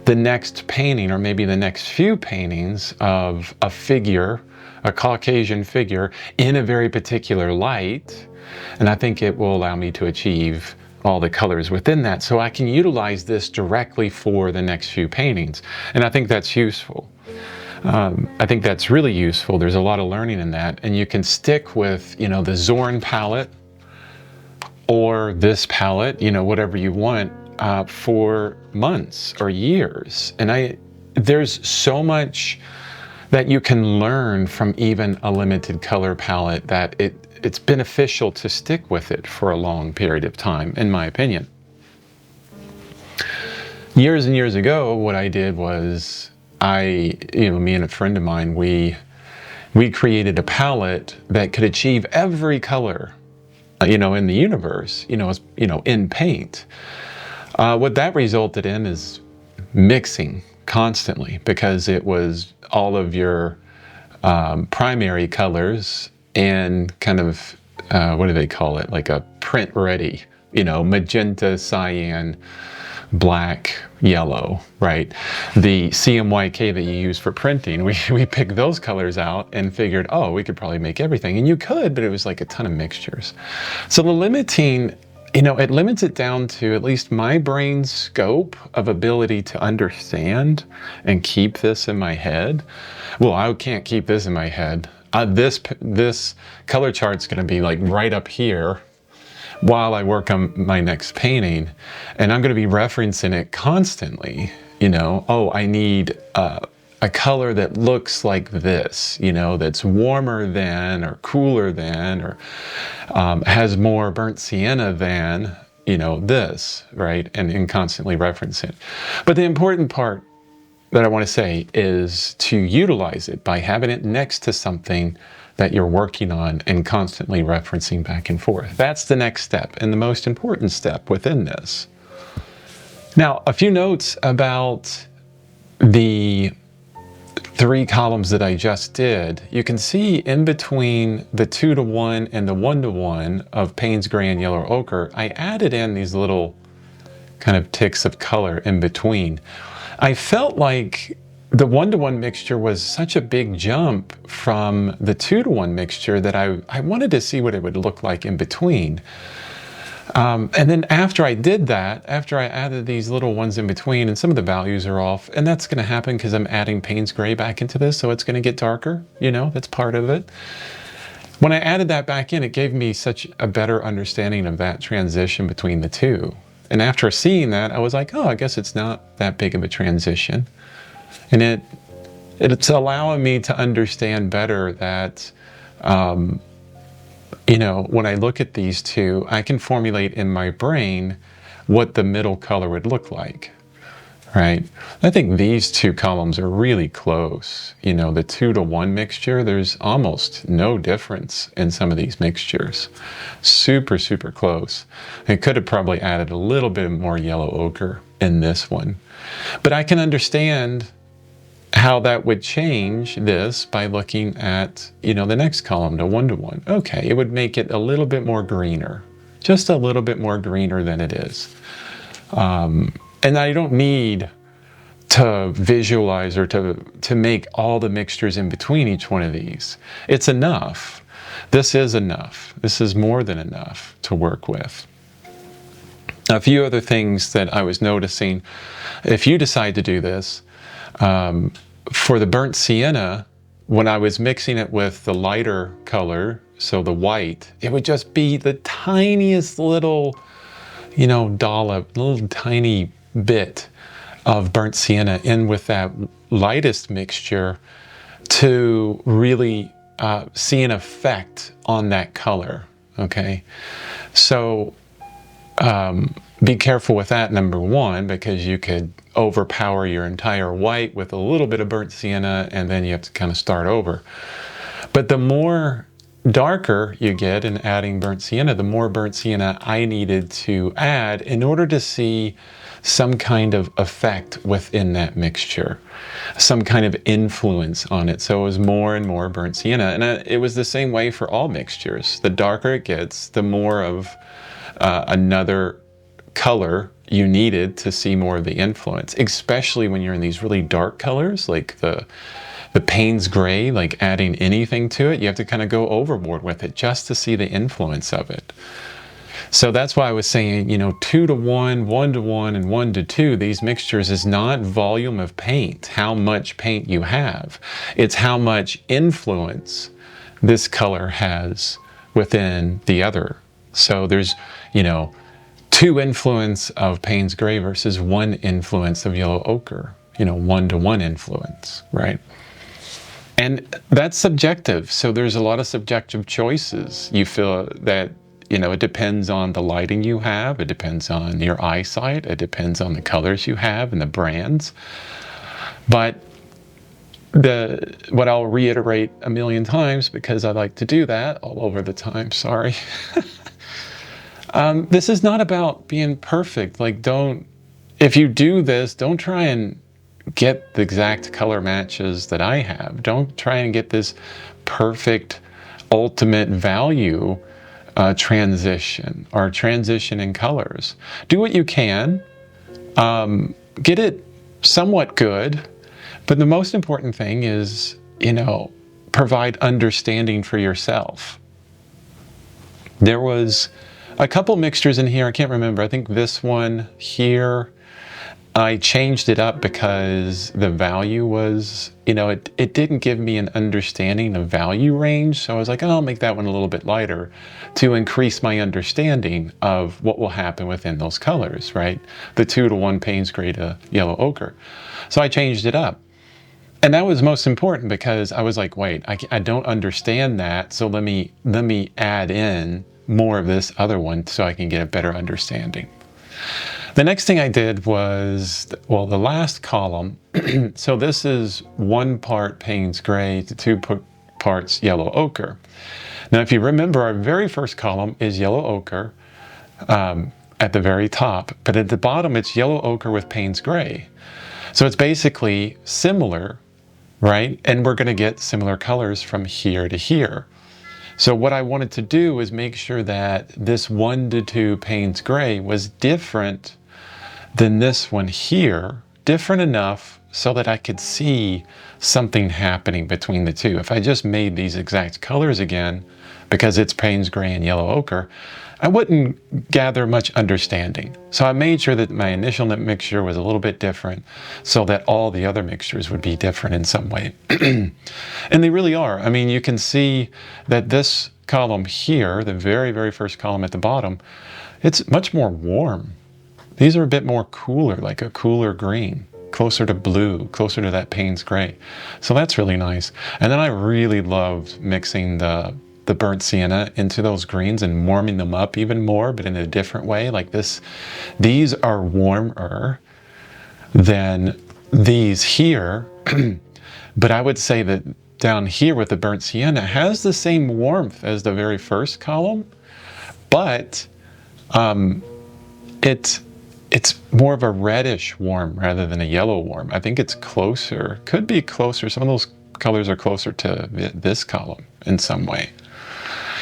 the next painting, or maybe the next few paintings, of a figure, a Caucasian figure, in a very particular light. And I think it will allow me to achieve all the colors within that, so I can utilize this directly for the next few paintings. And I think that's useful. I think that's really useful. There's a lot of learning in that, and you can stick with, you know, the Zorn palette or this palette, you know, whatever you want, for months or years. And there's so much that you can learn from even a limited color palette that it's beneficial to stick with it for a long period of time, in my opinion. Years and years ago, what I did was, me and a friend of mine, we created a palette that could achieve every color, you know, in the universe, in paint. What that resulted in is mixing constantly, because it was all of your primary colors and kind of, what do they call it? Like a print ready, you know, magenta, cyan, black, yellow, right? The CMYK that you use for printing, we picked those colors out and figured, oh, we could probably make everything. And you could, but it was like a ton of mixtures. So the limiting it limits it down to at least my brain's scope of ability to understand and keep this in my head. Well, I can't keep this in my head. This color chart's going to be like right up here while I work on my next painting, and I'm going to be referencing it constantly. Oh, I need a color that looks like this, that's warmer than, or cooler than, or has more burnt sienna than, this, right? And constantly reference it. But the important part that I want to say is to utilize it by having it next to something that you're working on and constantly referencing back and forth. That's the next step and the most important step within this. Now, a few notes about the 3 columns that I just did. You can see in between the 2:1 and the 1:1 of Payne's Gray and Yellow Ochre, I added in these little kind of ticks of color in between. I felt like the 1:1 mixture was such a big jump from the 2:1 mixture that I wanted to see what it would look like in between. And then after I did that, after I added these little ones in between, and some of the values are off, and that's going to happen because I'm adding Payne's Gray back into this, so it's going to get darker, that's part of it. When I added that back in, it gave me such a better understanding of that transition between the two. And after seeing that, I was like, oh, I guess it's not that big of a transition. And it's allowing me to understand better that, when I look at these two, I can formulate in my brain what the middle color would look like, right? I think these 2 columns are really close. The 2:1 mixture, there's almost no difference in some of these mixtures. Super, super close. I could have probably added a little bit more yellow ochre in this one. But I can understand how that would change this by looking at, the next column, the 1:1. Okay, it would make it a little bit more greener, just a little bit more greener than it is. And I don't need to visualize or to make all the mixtures in between each one of these. It's enough. This is enough. This is more than enough to work with. A few other things that I was noticing, if you decide to do this, for the burnt sienna, when I was mixing it with the lighter color, so the white, it would just be the tiniest little, dollop, little tiny bit of burnt sienna in with that lightest mixture to really see an effect on that color, okay? So be careful with that, number one, because you could overpower your entire white with a little bit of burnt sienna, and then you have to kind of start over. But the more darker you get in adding burnt sienna, the more burnt sienna I needed to add in order to see some kind of effect within that mixture, some kind of influence on it. So it was more and more burnt sienna. And it was the same way for all mixtures. The darker it gets, the more of another color you needed to see more of the influence, especially when you're in these really dark colors, like the Payne's Gray, like adding anything to it, you have to kind of go overboard with it just to see the influence of it. So that's why I was saying, 2:1, 1:1, and 1:2, these mixtures is not volume of paint, how much paint you have. It's how much influence this color has within the other. So there's, 2 influence of Payne's Gray versus 1 influence of yellow ochre, 1-to-1 influence, right? And that's subjective. So there's a lot of subjective choices. You feel that, it depends on the lighting you have. It depends on your eyesight. It depends on the colors you have and the brands. But what I'll reiterate a million times, because I like to do that all over the time, sorry. This is not about being perfect. If you do this, don't try and get the exact color matches that I have. Don't try and get this perfect ultimate value transition or transition in colors. Do what you can, get it somewhat good, but the most important thing is, provide understanding for yourself. There was a couple mixtures in here. I can't remember. I think this one here, I changed it up because the value was, you know, it didn't give me an understanding of value range. So I was like, oh, I'll make that one a little bit lighter to increase my understanding of what will happen within those colors, right? The 2-to-1 Payne's Gray to yellow ochre. So I changed it up. And that was most important because I was like, wait, I don't understand that. So let me add in more of this other one so I can get a better understanding. The next thing I did was, well, the last column. So this is 1 part Payne's Gray to 2 parts yellow ochre. Now, if you remember, our very first column is yellow ochre at the very top, but at the bottom it's yellow ochre with Payne's Gray. So it's basically similar, right? And we're going to get similar colors from here to here. So what I wanted to do was make sure that this 1 to 2 Payne's Gray was different than this one here, different enough so that I could see something happening between the two. If I just made these exact colors again, because it's Payne's Gray and yellow ochre, I wouldn't gather much understanding. So I made sure that my initial mixture was a little bit different so that all the other mixtures would be different in some way. And they really are. I mean, you can see that this column here, the very, very first column at the bottom, it's much more warm. These are a bit more cooler, like a cooler green, closer to blue, closer to that Payne's Gray. So that's really nice. And then I really loved mixing the burnt sienna into those greens and warming them up even more, but in a different way like this. These are warmer than these here, but I would say that down here with the burnt sienna has the same warmth as the very first column, but it's more of a reddish warm rather than a yellow warm. I think it's closer, could be closer. Some of those colors are closer to this column in some way.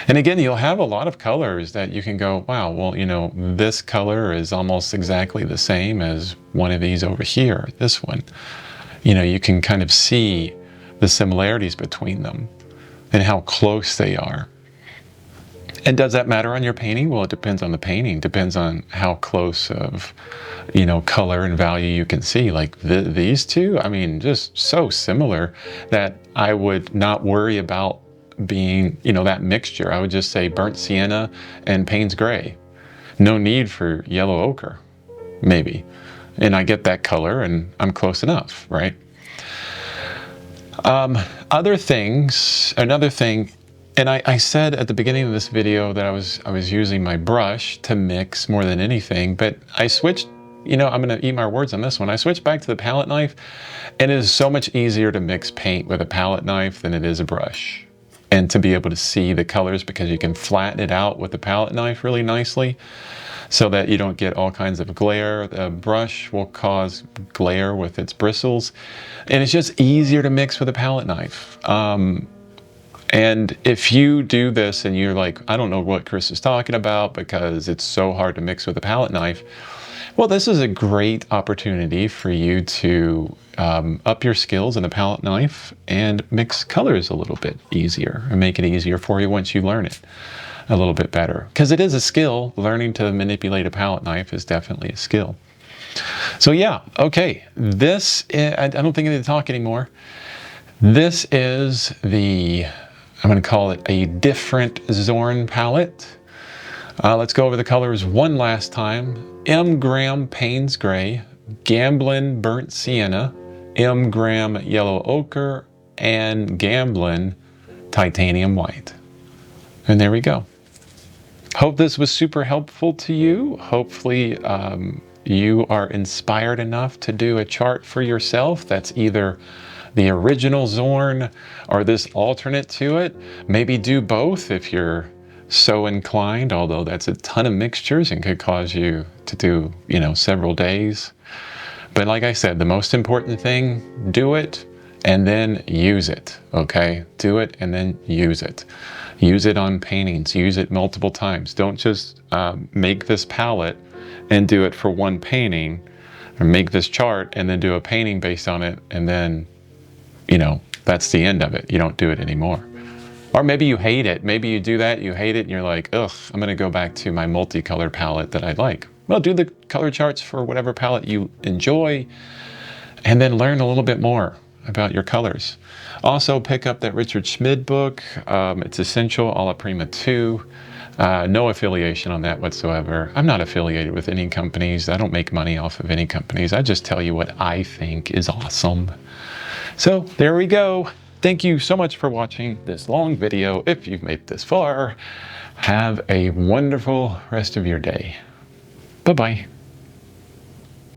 And again, you'll have a lot of colors that you can go, wow, well, you know, this color is almost exactly the same as one of these over here, this one. You know, you can kind of see the similarities between them and how close they are. And does that matter on your painting? Well, it depends on the painting. Depends on how close of, you know, color and value you can see. Like these two, I mean, just so similar that I would not worry about being, you know, that mixture. I would just say burnt sienna and Payne's Gray. No need for yellow ochre, maybe. And I get that color and I'm close enough, right? Other things, another thing, and I said at the beginning of this video that I was using my brush to mix more than anything, but I switched, you know, I'm going to eat my words on this one. I switched back to the palette knife, and it is so much easier to mix paint with a palette knife than it is a brush. And to be able to see the colors, because you can flatten it out with the palette knife really nicely so that you don't get all kinds of glare. The brush will cause glare with its bristles, and it's just easier to mix with a palette knife. And if you do this and you're like, I don't know what Chris is talking about because it's so hard to mix with a palette knife, well, this is a great opportunity for you to up your skills in a palette knife and mix colors a little bit easier and make it easier for you once you learn it a little bit better. Because it is a skill. Learning to manipulate a palette knife is definitely a skill. So yeah, okay. This, I don't think I need to talk anymore. This is the, I'm going to call it a different Zorn palette. Let's go over the colors one last time. M. Graham Payne's Gray, Gamblin Burnt Sienna, M. Graham Yellow Ochre, and Gamblin Titanium White. And there we go. Hope this was super helpful to you. Hopefully you are inspired enough to do a chart for yourself that's either the original Zorn or this alternate to it. Maybe do both if you're so inclined, although that's a ton of mixtures and could cause you to do, you know, several days. But like I said, the most important thing, do it and then use it, okay? Do it and then use it. Use it on paintings, use it multiple times. Don't just make this palette and do it for one painting, or make this chart and then do a painting based on it, and then, you know, that's the end of it. You don't do it anymore. Or maybe you hate it. Maybe you do that, you hate it, and you're like, ugh, I'm gonna go back to my multicolor palette that I like. Well, do the color charts for whatever palette you enjoy, and then learn a little bit more about your colors. Also, pick up that Richard Schmid book. It's Essential Alla Prima 2. No affiliation on that whatsoever. I'm not affiliated with any companies. I don't make money off of any companies. I just tell you what I think is awesome. So there we go. Thank you so much for watching this long video. If you've made it this far, have a wonderful rest of your day. Bye-bye.